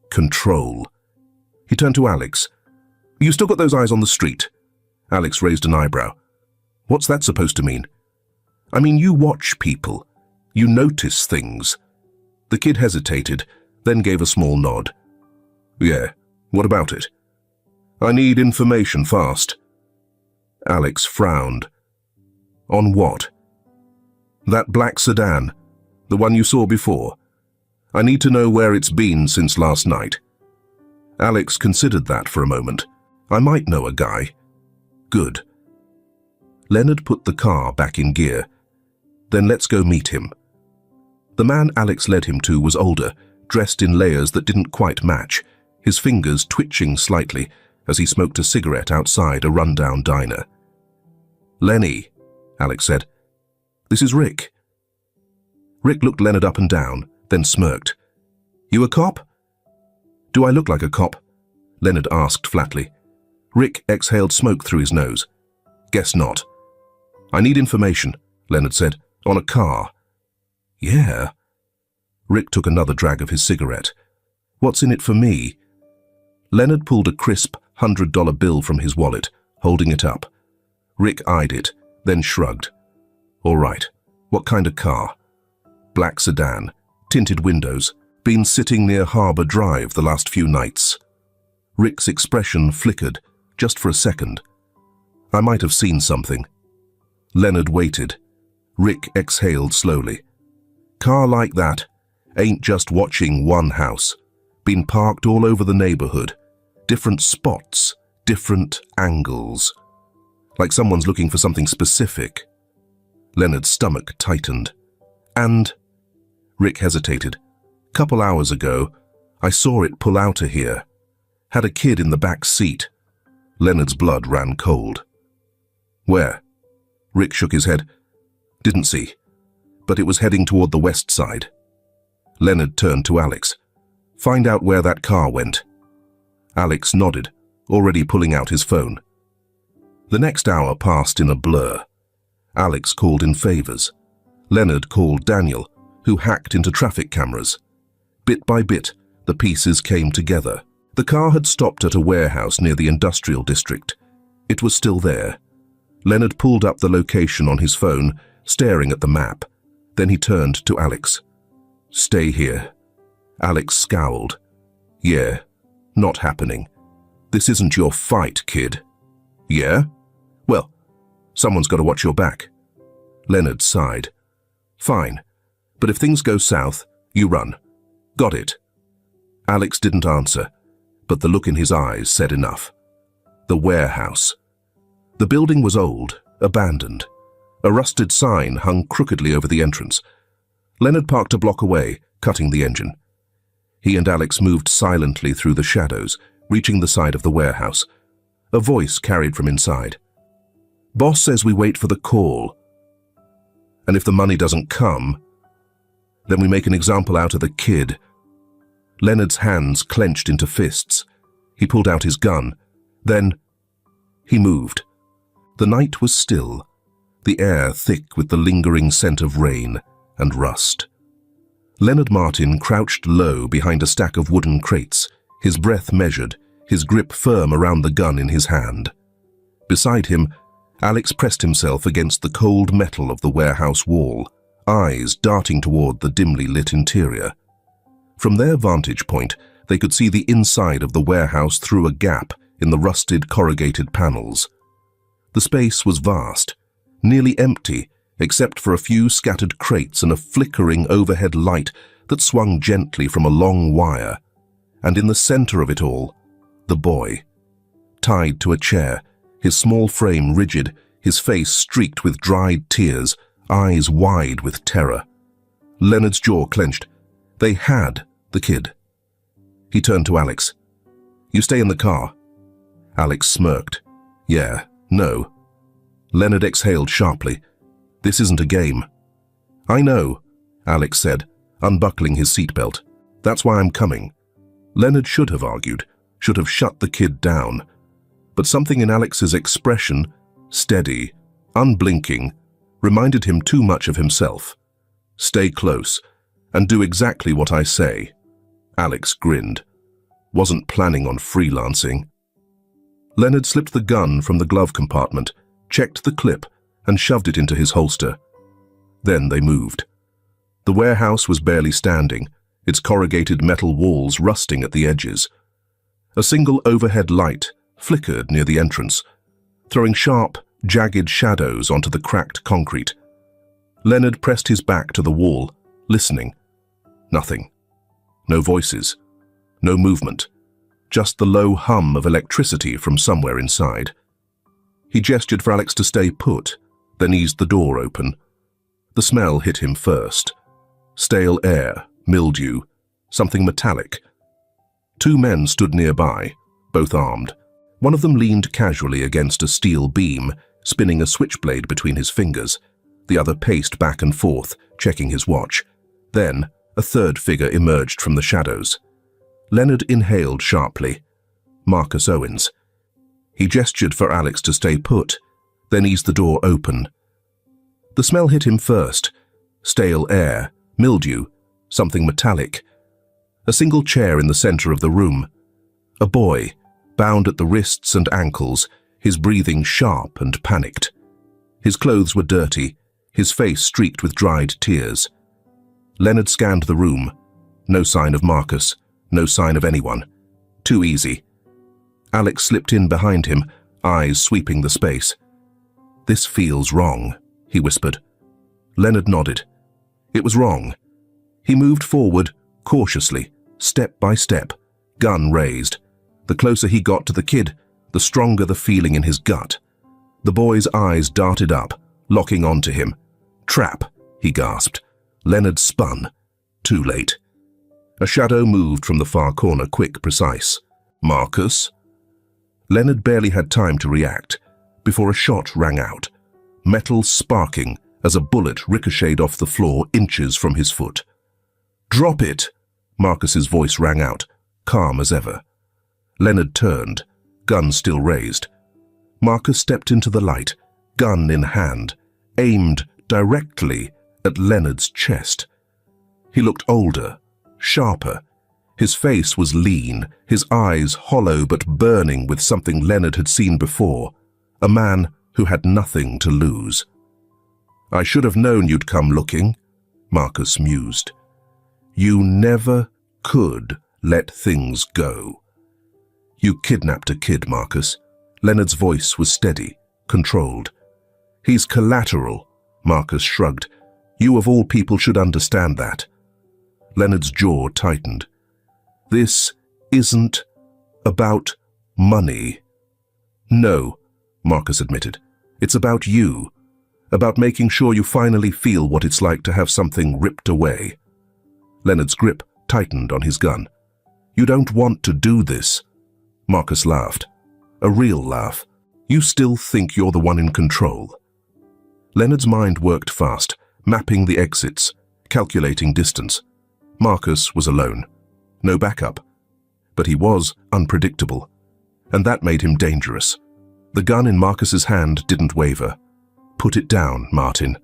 Control. He turned to Alex. "You still got those eyes on the street?" Alex raised an eyebrow. "What's that supposed to mean?" "I mean, you watch people. You notice things." The kid hesitated, then gave a small nod. "Yeah, what about it?" "I need information fast." Alex frowned. "On what?" "That black sedan, the one you saw before. I need to know where it's been since last night." Alex considered that for a moment. "I might know a guy." "Good." Leonard put the car back in gear. "Then let's go meet him." The man Alex led him to was older, dressed in layers that didn't quite match, his fingers twitching slightly as he smoked a cigarette outside a rundown diner. "Lenny," Alex said. "This is Rick." Rick looked Leonard up and down, then smirked. "You a cop?" "Do I look like a cop?" Leonard asked flatly. Rick exhaled smoke through his nose. Guess not. I need information, Leonard said, on a car. Yeah. Rick took another drag of his cigarette. What's in it for me? Leonard pulled a crisp $100 bill from his wallet, holding it up. Rick eyed it, then shrugged. All right, what kind of car? Black sedan, tinted windows, been sitting near Harbour Drive the last few nights. Rick's expression flickered, just for a second. I might have seen something. Leonard waited. Rick exhaled slowly. Car like that ain't just watching one house. Been parked all over the neighborhood. Different spots, different angles. Like someone's looking for something specific. Leonard's stomach tightened. And? Rick hesitated. Couple hours ago, I saw it pull out of here. Had a kid in the back seat. Leonard's blood ran cold. Where? Rick shook his head. Didn't see. But it was heading toward the west side. Leonard turned to Alex. Find out where that car went. Alex nodded, already pulling out his phone. The next hour passed in a blur. Alex called in favors. Leonard called Daniel, who hacked into traffic cameras. Bit by bit, the pieces came together. The car had stopped at a warehouse near the industrial district. It was still there. Leonard pulled up the location on his phone, staring at the map. Then he turned to Alex. Stay here. Alex scowled. Yeah, not happening. This isn't your fight, kid. Yeah? Well, someone's got to watch your back. Leonard sighed. Fine, but if things go south, you run. Got it. Alex didn't answer, but the look in his eyes said enough. The warehouse. The building was old, abandoned. A rusted sign hung crookedly over the entrance. Leonard parked a block away, cutting the engine. He and Alex moved silently through the shadows, reaching the side of the warehouse. A voice carried from inside. Boss says we wait for the call. And if the money doesn't come, then we make an example out of the kid. Leonard's hands clenched into fists. He pulled out his gun. Then he moved. The night was still, the air thick with the lingering scent of rain and rust. Leonard Martin crouched low behind a stack of wooden crates, his breath measured, his grip firm around the gun in his hand. Beside him, Alex pressed himself against the cold metal of the warehouse wall, eyes darting toward the dimly lit interior. From their vantage point, they could see the inside of the warehouse through a gap in the rusted corrugated panels. The space was vast, nearly empty, except for a few scattered crates and a flickering overhead light that swung gently from a long wire. And in the center of it all, the boy. Tied to a chair, his small frame rigid, his face streaked with dried tears, eyes wide with terror. Leonard's jaw clenched. They had the kid. He turned to Alex. You stay in the car. Alex smirked. Yeah, no. Leonard exhaled sharply. This isn't a game. I know, Alex said, unbuckling his seatbelt. That's why I'm coming. Leonard should have argued, should have shut the kid down. But something in Alex's expression, steady, unblinking, reminded him too much of himself. Stay close, and do exactly what I say. Alex grinned. Wasn't planning on freelancing. Leonard slipped the gun from the glove compartment, checked the clip, and shoved it into his holster. Then they moved. The warehouse was barely standing, its corrugated metal walls rusting at the edges. A single overhead light flickered near the entrance, throwing sharp, jagged shadows onto the cracked concrete. Leonard pressed his back to the wall, listening. Nothing. No voices. No movement. Just the low hum of electricity from somewhere inside. He gestured for Alex to stay put, then eased the door open. The smell hit him first. Stale air, mildew, something metallic. Two men stood nearby, both armed. One of them leaned casually against a steel beam, spinning a switchblade between his fingers. The other paced back and forth, checking his watch. Then, a third figure emerged from the shadows. Leonard inhaled sharply. Marcus Owens. He gestured for Alex to stay put, then eased the door open. The smell hit him first. Stale air, mildew, something metallic. A single chair in the center of the room. A boy, bound at the wrists and ankles, his breathing sharp and panicked. His clothes were dirty, his face streaked with dried tears. Leonard scanned the room. No sign of Marcus, no sign of anyone. Too easy. Alex slipped in behind him, eyes sweeping the space. "This feels wrong," he whispered. Leonard nodded. It was wrong. He moved forward, cautiously, step by step, gun raised. The closer he got to the kid, the stronger the feeling in his gut. The boy's eyes darted up, locking onto him. "Trap," he gasped. Leonard spun. Too late. A shadow moved from the far corner, quick, precise. "Marcus?" Leonard barely had time to react before a shot rang out, metal sparking as a bullet ricocheted off the floor inches from his foot. "Drop it!" Marcus's voice rang out, calm as ever. Leonard turned, gun still raised. Marcus stepped into the light, gun in hand, aimed directly at Leonard's chest. He looked older, sharper. His face was lean, his eyes hollow but burning with something Leonard had seen before, a man who had nothing to lose. "I should have known you'd come looking," Marcus mused. "You never could let things go. You kidnapped a kid, Marcus." Leonard's voice was steady, controlled. "He's collateral," Marcus shrugged. "You of all people should understand that." Leonard's jaw tightened. "This isn't about money." "No," Marcus admitted. "It's about you. About making sure you finally feel what it's like to have something ripped away." Leonard's grip tightened on his gun. "You don't want to do this." Marcus laughed. A real laugh. "You still think you're the one in control." Leonard's mind worked fast, mapping the exits, calculating distance. Marcus was alone. No backup. But he was unpredictable. And that made him dangerous. The gun in Marcus's hand didn't waver. "Put it down, Martin."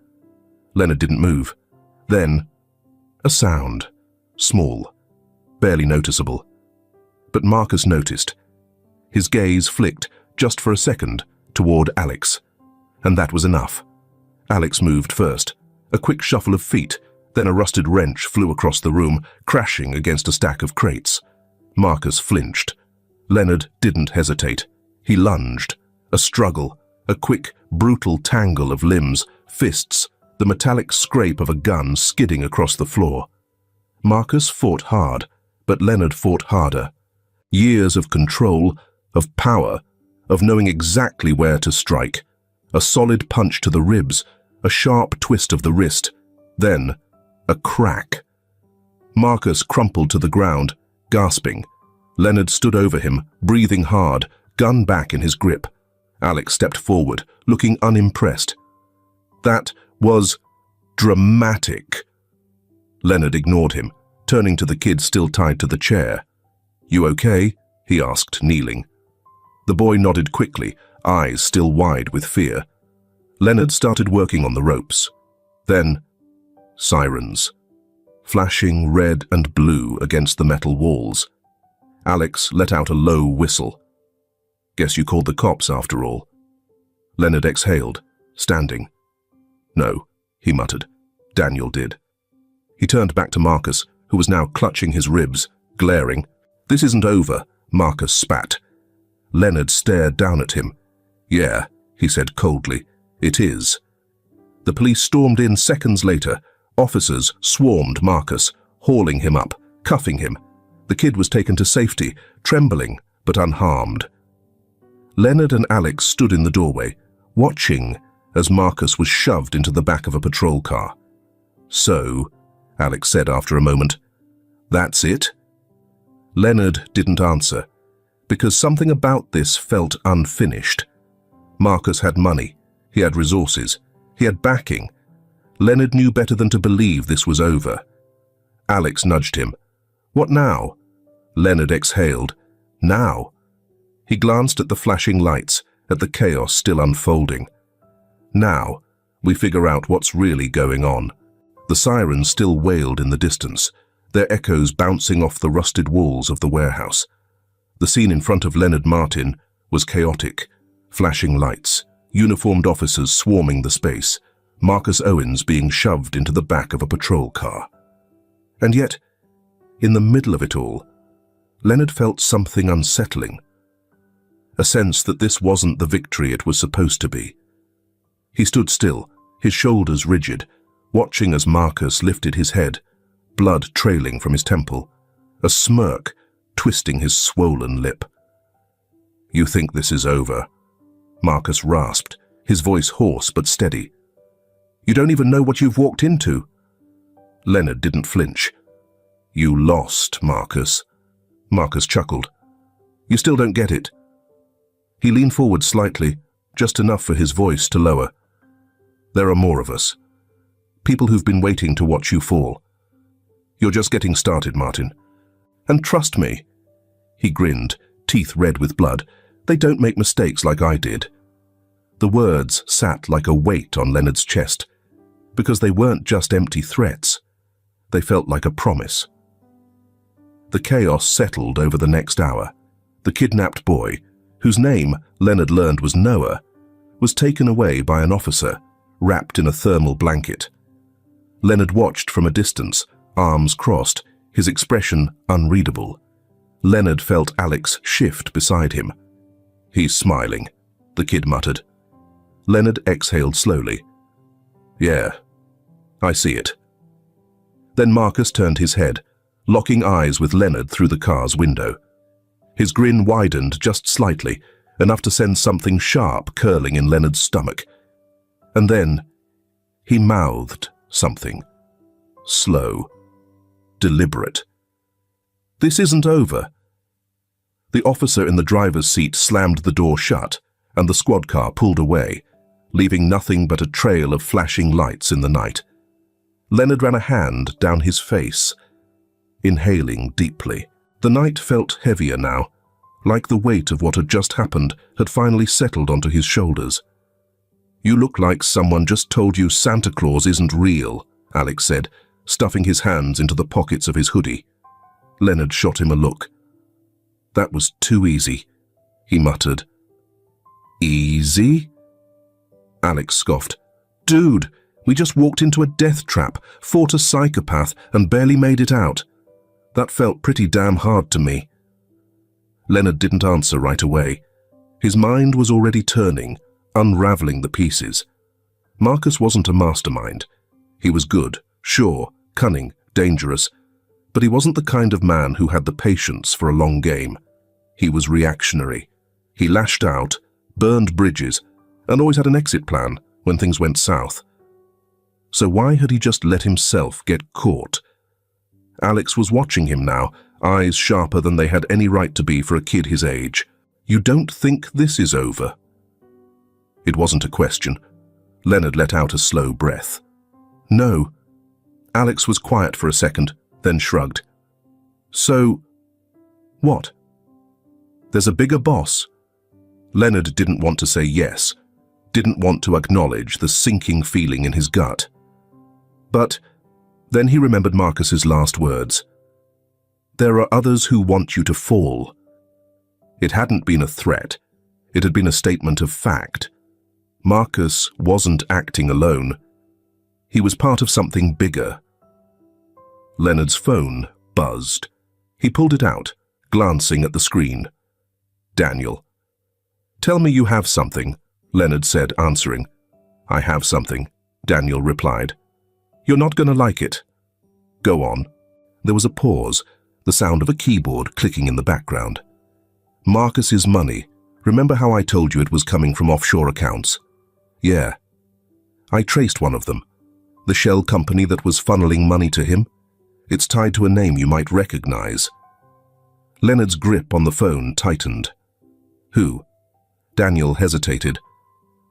Leonard didn't move. Then, a sound. Small. Barely noticeable. But Marcus noticed. His gaze flicked, just for a second, toward Alex. And that was enough. Alex moved first. A quick shuffle of feet, then a rusted wrench flew across the room, crashing against a stack of crates. Marcus flinched. Leonard didn't hesitate. He lunged. A struggle, a quick, brutal tangle of limbs, fists, the metallic scrape of a gun skidding across the floor. Marcus fought hard, but Leonard fought harder. Years of control, of power, of knowing exactly where to strike. A solid punch to the ribs, a sharp twist of the wrist, then a crack. Marcus crumpled to the ground, gasping. Leonard stood over him, breathing hard, gun back in his grip. Alex stepped forward, looking unimpressed. "That was dramatic." Leonard ignored him, turning to the kid still tied to the chair. "You okay?" he asked, kneeling. The boy nodded quickly, eyes still wide with fear. Leonard started working on the ropes. Then, sirens. Flashing red and blue against the metal walls. Alex let out a low whistle. "Guess you called the cops after all." Leonard exhaled, standing. "No," he muttered. "Daniel did." He turned back to Marcus, who was now clutching his ribs, glaring. "This isn't over," Marcus spat. Leonard stared down at him. "Yeah," he said coldly, "it is." The police stormed in seconds later. Officers swarmed Marcus, hauling him up, cuffing him. The kid was taken to safety, trembling but unharmed. Leonard and Alex stood in the doorway, watching as Marcus was shoved into the back of a patrol car. "So," Alex said after a moment, "that's it?" Leonard didn't answer, because something about this felt unfinished. Marcus had money, he had resources, he had backing. Leonard knew better than to believe this was over. Alex nudged him. "What now?" Leonard exhaled. "Now? He glanced at the flashing lights, at the chaos still unfolding. Now, we figure out what's really going on. The sirens still wailed in the distance, their echoes bouncing off the rusted walls of the warehouse. The scene in front of Leonard Martin was chaotic. Flashing lights, uniformed officers swarming the space, Marcus Owens being shoved into the back of a patrol car. And yet, in the middle of it all, Leonard felt something unsettling. A sense that this wasn't the victory it was supposed to be. He stood still, his shoulders rigid, watching as Marcus lifted his head, blood trailing from his temple, a smirk twisting his swollen lip. "You think this is over?" Marcus rasped, his voice hoarse but steady. "You don't even know what you've walked into." Leonard didn't flinch. "You lost, Marcus." Marcus chuckled. "You still don't get it." He leaned forward slightly, just enough for his voice to lower. "There are more of us. People who've been waiting to watch you fall. You're just getting started, Martin. And trust me," he grinned, teeth red with blood, "they don't make mistakes like I did." The words sat like a weight on Leonard's chest, because they weren't just empty threats. They felt like a promise. The chaos settled over the next hour. The kidnapped boy, whose name Leonard learned was Noah, was taken away by an officer, wrapped in a thermal blanket. Leonard watched from a distance, arms crossed, his expression unreadable. Leonard felt Alex shift beside him. "He's smiling," the kid muttered. Leonard exhaled slowly. "Yeah, I see it." Then Marcus turned his head, locking eyes with Leonard through the car's window. His grin widened just slightly, enough to send something sharp curling in Leonard's stomach. And then he mouthed something. Slow. Deliberate. "This isn't over." The officer in the driver's seat slammed the door shut, and the squad car pulled away, leaving nothing but a trail of flashing lights in the night. Leonard ran a hand down his face, inhaling deeply. The night felt heavier now, like the weight of what had just happened had finally settled onto his shoulders. "You look like someone just told you Santa Claus isn't real," Alex said, stuffing his hands into the pockets of his hoodie. Leonard shot him a look. "That was too easy," he muttered. "Easy?" Alex scoffed. "Dude, we just walked into a death trap, fought a psychopath, and barely made it out. That felt pretty damn hard to me." Leonard didn't answer right away. His mind was already turning, unraveling the pieces. Marcus wasn't a mastermind. He was good, sure, cunning, dangerous, but he wasn't the kind of man who had the patience for a long game. He was reactionary. He lashed out, burned bridges, and always had an exit plan when things went south. So why had he just let himself get caught? Alex was watching him now, eyes sharper than they had any right to be for a kid his age. "You don't think this is over?" It wasn't a question. Leonard let out a slow breath. "No." Alex was quiet for a second, then shrugged. "So, what?" "There's a bigger boss." Leonard didn't want to say yes, didn't want to acknowledge the sinking feeling in his gut. But then he remembered Marcus's last words. "There are others who want you to fall." It hadn't been a threat. It had been a statement of fact. Marcus wasn't acting alone. He was part of something bigger. Leonard's phone buzzed. He pulled it out, glancing at the screen. "Daniel." "Tell me you have something," Leonard said, answering. "I have something," Daniel replied. "You're not going to like it." "Go on." There was a pause, the sound of a keyboard clicking in the background. "Marcus's money. Remember how I told you it was coming from offshore accounts?" "Yeah." "I traced one of them. The shell company that was funneling money to him. It's tied to a name you might recognize." Leonard's grip on the phone tightened. "Who?" Daniel hesitated.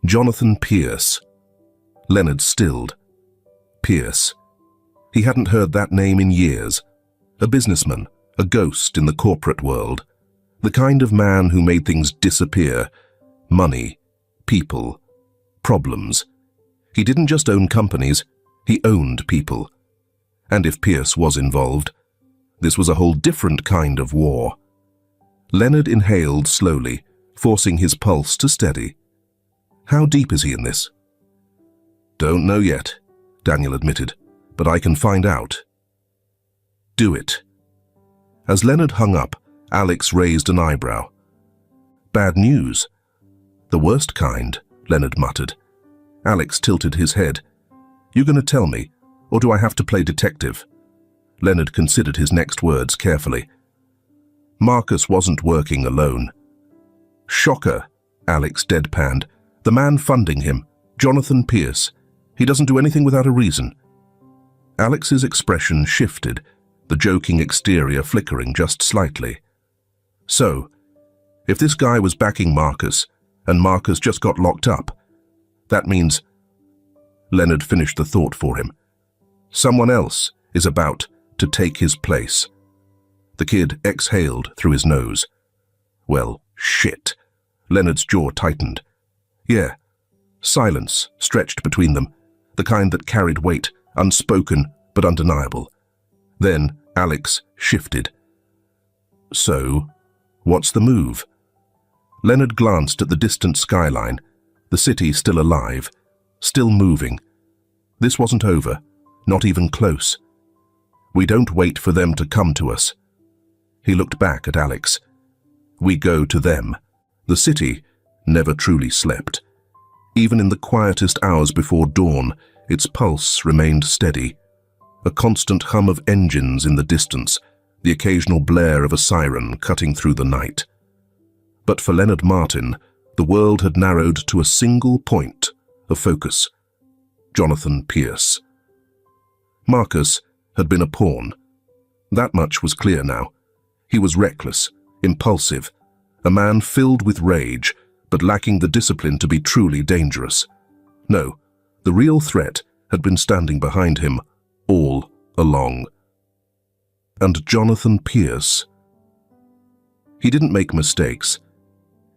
"Jonathan Pierce." Leonard stilled. Pierce. He hadn't heard that name in years. A businessman, a ghost in the corporate world. The kind of man who made things disappear. Money, people, problems. He didn't just own companies, he owned people. And if Pierce was involved, this was a whole different kind of war. Leonard inhaled slowly, forcing his pulse to steady. How deep is he in this? Don't know yet, Daniel admitted, but I can find out. Do it. As Leonard hung up, Alex raised an eyebrow. Bad news. The worst kind, Leonard muttered. Alex tilted his head. You gonna tell me, or do I have to play detective? Leonard considered his next words carefully. Marcus wasn't working alone. Shocker, Alex deadpanned. The man funding him, Jonathan Pierce. He doesn't do anything without a reason. Alex's expression shifted, the joking exterior flickering just slightly. So, if this guy was backing Marcus, and Marcus just got locked up, that means... Leonard finished the thought for him. Someone else is about to take his place. The kid exhaled through his nose. Well, shit. Leonard's jaw tightened. Yeah. Silence stretched between them, the kind that carried weight, unspoken but undeniable. Then Alex shifted. So, what's the move? Leonard glanced at the distant skyline, the city still alive, still moving. This wasn't over, not even close. We don't wait for them to come to us. He looked back at Alex. We go to them. The city never truly slept. Even in the quietest hours before dawn, its pulse remained steady. A constant hum of engines in the distance, the occasional blare of a siren cutting through the night. But for Leonard Martin, the world had narrowed to a single point of focus. Jonathan Pierce. Marcus had been a pawn. That much was clear now. He was reckless, impulsive, a man filled with rage, but lacking the discipline to be truly dangerous. No, the real threat had been standing behind him all along. And Jonathan Pierce. He didn't make mistakes.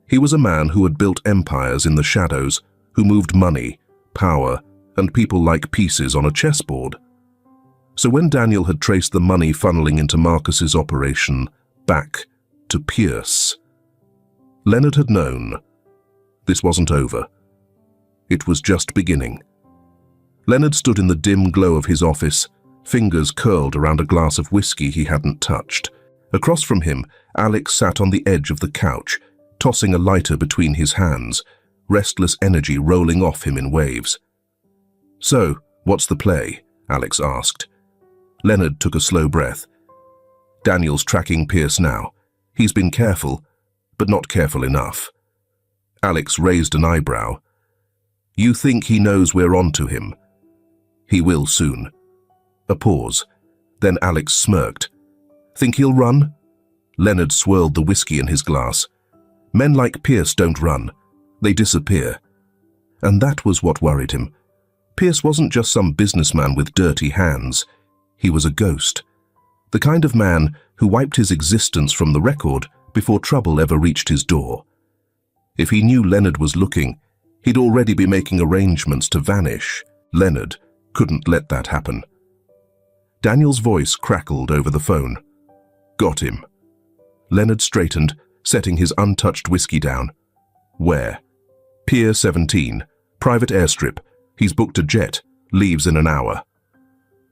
He was a man who had built empires in the shadows, who moved money, power, and people like pieces on a chessboard. So when Daniel had traced the money funneling into Marcus's operation back to Pierce, Leonard had known this wasn't over. It was just beginning. Leonard stood in the dim glow of his office, fingers curled around a glass of whiskey he hadn't touched. Across from him, Alex sat on the edge of the couch, tossing a lighter between his hands, restless energy rolling off him in waves. So, what's the play? Alex asked. Leonard took a slow breath. Daniel's tracking Pierce now. He's been careful, but not careful enough. Alex raised an eyebrow. You think he knows we're on to him? He will soon. A pause. Then Alex smirked. Think he'll run? Leonard swirled the whiskey in his glass. Men like Pierce don't run. They disappear. And that was what worried him. Pierce wasn't just some businessman with dirty hands. He was a ghost. The kind of man who wiped his existence from the record before trouble ever reached his door. If he knew Leonard was looking, he'd already be making arrangements to vanish. Leonard couldn't let that happen. Daniel's voice crackled over the phone. Got him. Leonard straightened, setting his untouched whiskey down. Where? Pier 17, private airstrip. He's booked a jet, leaves in an hour.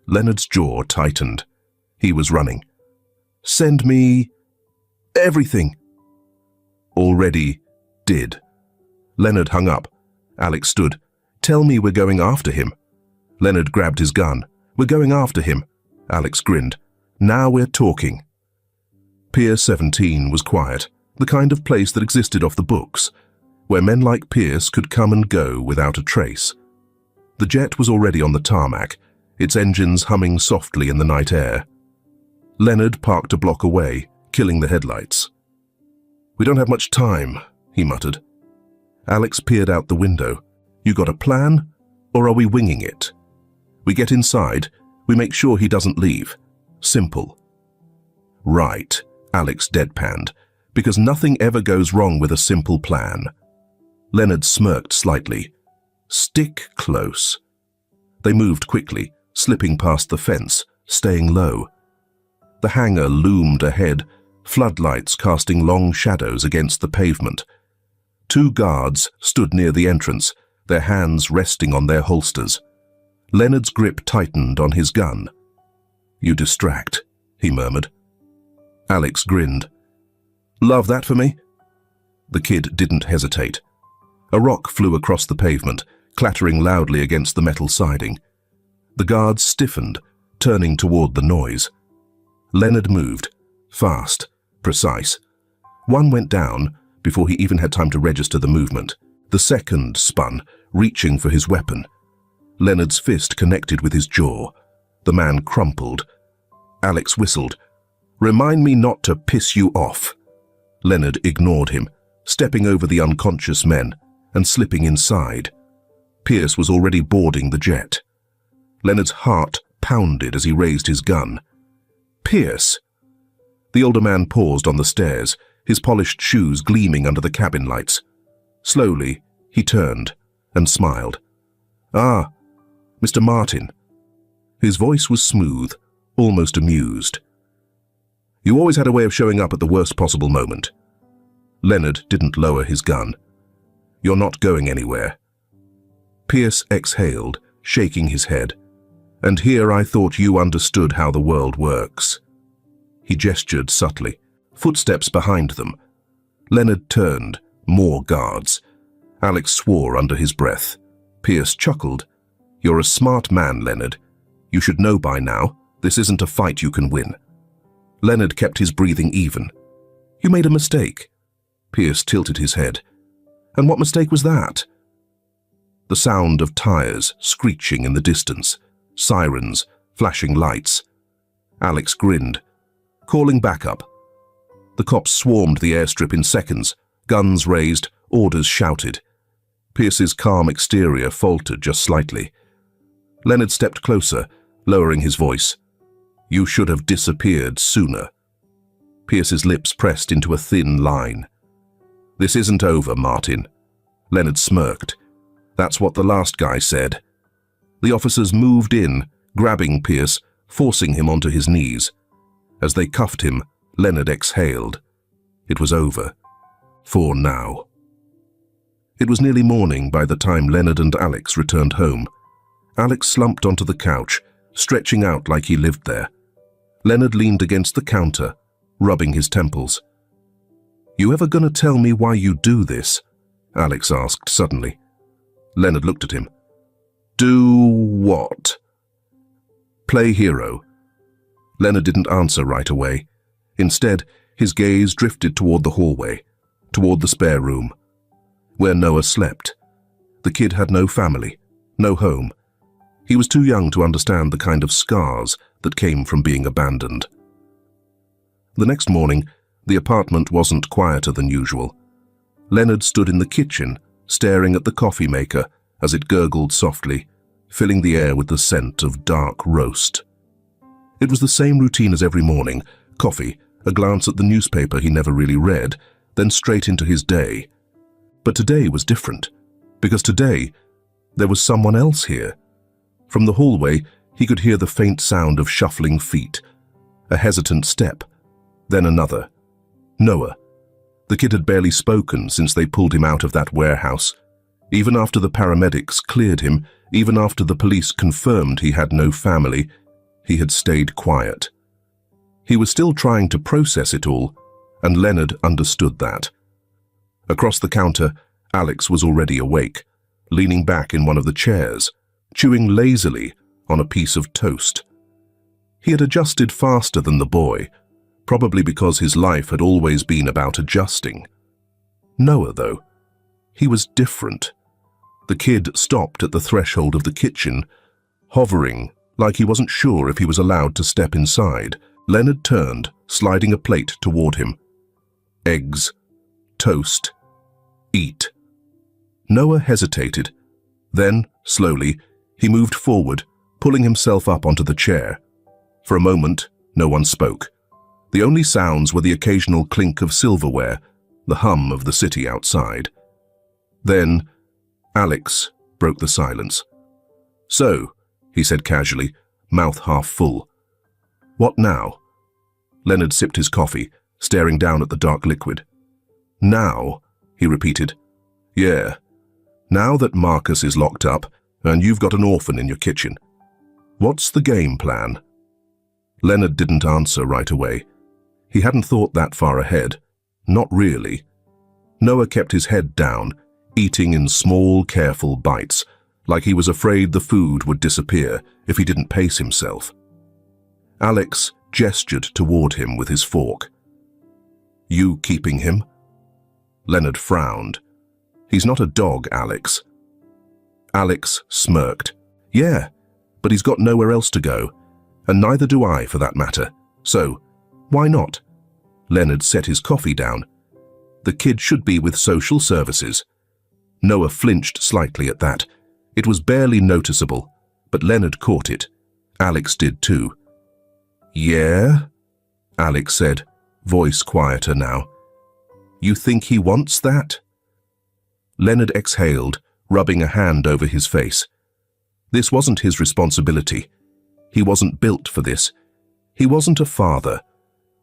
Leonard's jaw tightened. He was running. Send me... everything. Already did. Leonard hung up. Alex stood. Tell me we're going after him. Leonard grabbed his gun. We're going after him. Alex grinned. Now we're talking. Pier 17 was quiet, the kind of place that existed off the books, where men like Pierce could come and go without a trace. The jet was already on the tarmac, its engines humming softly in the night air. Leonard parked a block away, killing the headlights. We don't have much time, he muttered. Alex peered out the window. You got a plan, or are we winging it? We get inside, we make sure he doesn't leave. Simple. Right, Alex deadpanned. Because nothing ever goes wrong with a simple plan. Leonard smirked slightly. Stick close. They moved quickly, slipping past the fence, staying low. The hangar loomed ahead, floodlights casting long shadows against the pavement. 2 guards stood near the entrance, their hands resting on their holsters. Leonard's grip tightened on his gun. "You distract," he murmured. Alex grinned. "Love that for me?" The kid didn't hesitate. A rock flew across the pavement, clattering loudly against the metal siding. The guards stiffened, turning toward the noise. Leonard moved, fast, precise. One went down before he even had time to register the movement. The second spun, reaching for his weapon. Leonard's fist connected with his jaw. The man crumpled. Alex whistled. "Remind me not to piss you off." Leonard ignored him, stepping over the unconscious men and slipping inside. Pierce was already boarding the jet. Leonard's heart pounded as he raised his gun. "Pierce!" The older man paused on the stairs, his polished shoes gleaming under the cabin lights. Slowly, he turned and smiled. "Ah, Mr. Martin." His voice was smooth, almost amused. "You always had a way of showing up at the worst possible moment." Leonard didn't lower his gun. "You're not going anywhere." Pierce exhaled, shaking his head. "And here I thought you understood how the world works." He gestured subtly, footsteps behind them. Leonard turned, more guards. Alex swore under his breath. Pierce chuckled. "You're a smart man, Leonard. You should know by now, this isn't a fight you can win." Leonard kept his breathing even. "You made a mistake." Pierce tilted his head. "And what mistake was that?" The sound of tires screeching in the distance, sirens, flashing lights. Alex grinned, calling backup. The cops swarmed the airstrip in seconds, guns raised, orders shouted. Pierce's calm exterior faltered just slightly. Leonard stepped closer, lowering his voice. "You should have disappeared sooner." Pierce's lips pressed into a thin line. "This isn't over, Martin." Leonard smirked. "That's what the last guy said." The officers moved in, grabbing Pierce, forcing him onto his knees. As they cuffed him, Leonard exhaled. It was over. For now. It was nearly morning by the time Leonard and Alex returned home. Alex slumped onto the couch, stretching out like he lived there. Leonard leaned against the counter, rubbing his temples. "You ever gonna tell me why you do this?" Alex asked suddenly. Leonard looked at him. "Do what?" "Play hero." Leonard didn't answer right away. Instead, his gaze drifted toward the hallway, toward the spare room, where Noah slept. The kid had no family, no home. He was too young to understand the kind of scars that came from being abandoned. The next morning, the apartment wasn't quieter than usual. Leonard stood in the kitchen, staring at the coffee maker as it gurgled softly, filling the air with the scent of dark roast. It was the same routine as every morning: coffee, a glance at the newspaper he never really read, then straight into his day. But today was different, because today there was someone else here. From the hallway, he could hear the faint sound of shuffling feet, a hesitant step, then another. Noah. The kid had barely spoken since they pulled him out of that warehouse. Even after the paramedics cleared him, even after the police confirmed he had no family, he had stayed quiet. He was still trying to process it all, and Leonard understood that. Across the counter, Alex was already awake, leaning back in one of the chairs, chewing lazily on a piece of toast. He had adjusted faster than the boy, probably because his life had always been about adjusting. Noah, though, he was different. The kid stopped at the threshold of the kitchen, hovering like he wasn't sure if he was allowed to step inside. Leonard turned, sliding a plate toward him. Eggs, toast, eat. Noah hesitated. Then, slowly, he moved forward, pulling himself up onto the chair. For a moment, no one spoke. The only sounds were the occasional clink of silverware, the hum of the city outside. Then, Alex broke the silence. "So," he said casually, mouth half full. "What now?" Leonard sipped his coffee, staring down at the dark liquid. "Now," he repeated. "Yeah, now that Marcus is locked up and you've got an orphan in your kitchen. What's the game plan?" Leonard didn't answer right away. He hadn't thought that far ahead. Not really. Noah kept his head down, eating in small, careful bites, like he was afraid the food would disappear if he didn't pace himself. Alex gestured toward him with his fork. "You keeping him?" Leonard frowned. "He's not a dog, Alex." Alex smirked. "Yeah, but he's got nowhere else to go, and neither do I, for that matter. So, why not?" Leonard set his coffee down. "The kid should be with social services." Noah flinched slightly at that. It was barely noticeable, but Leonard caught it. Alex did too. "Yeah?" Alex said, voice quieter now. "You think he wants that?" Leonard exhaled, rubbing a hand over his face. This wasn't his responsibility. He wasn't built for this. He wasn't a father,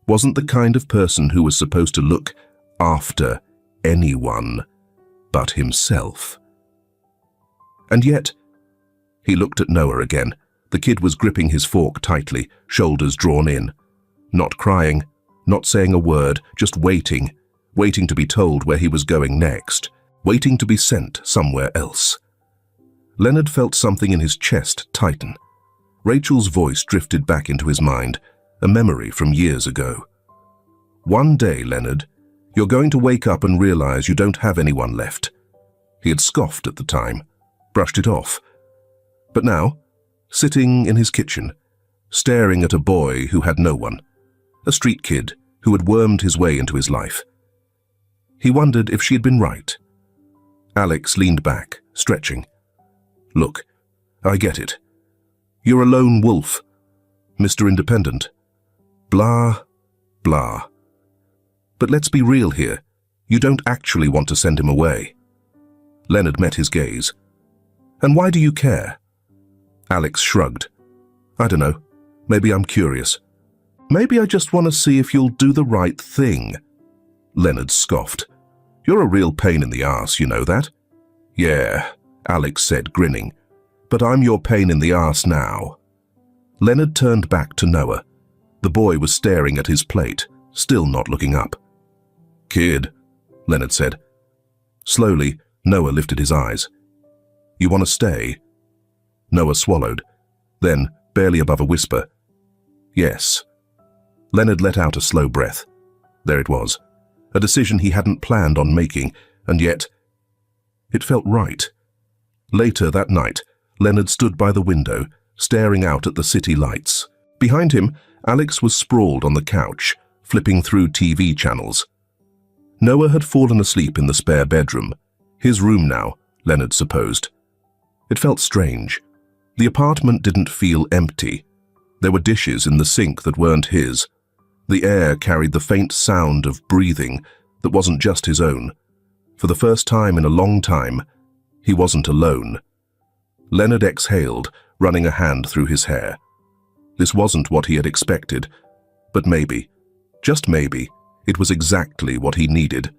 wasn't the kind of person who was supposed to look after anyone but himself. And yet, he looked at Noah again. The kid was gripping his fork tightly, shoulders drawn in. Not crying, not saying a word, just waiting to be told where he was going next, waiting to be sent somewhere else. Leonard felt something in his chest tighten. Rachel's voice drifted back into his mind, a memory from years ago. "One day, Leonard, you're going to wake up and realize you don't have anyone left." He had scoffed at the time, brushed it off. But now, sitting in his kitchen, staring at a boy who had no one, a street kid who had wormed his way into his life, he wondered if she had been right. Alex leaned back, stretching. "Look, I get it. You're a lone wolf, Mr. Independent. Blah, blah. But let's be real here. You don't actually want to send him away." Leonard met his gaze. "And why do you care?" Alex shrugged. "I don't know. Maybe I'm curious. Maybe I just want to see if you'll do the right thing." Leonard scoffed. "You're a real pain in the ass, you know that?" "Yeah," Alex said, grinning. "But I'm your pain in the ass now." Leonard turned back to Noah. The boy was staring at his plate, still not looking up. "Kid," Leonard said. Slowly, Noah lifted his eyes. "You want to stay?" Noah swallowed. Then, barely above a whisper, "Yes." Leonard let out a slow breath. There it was, a decision he hadn't planned on making, and yet it felt right. Later that night, Leonard stood by the window, staring out at the city lights. Behind him, Alex was sprawled on the couch, flipping through TV channels. Noah had fallen asleep in the spare bedroom. His room now, Leonard supposed. It felt strange. The apartment didn't feel empty. There were dishes in the sink that weren't his. The air carried the faint sound of breathing that wasn't just his own. For the first time in a long time, he wasn't alone. Leonard exhaled, running a hand through his hair. This wasn't what he had expected, but maybe, just maybe, it was exactly what he needed.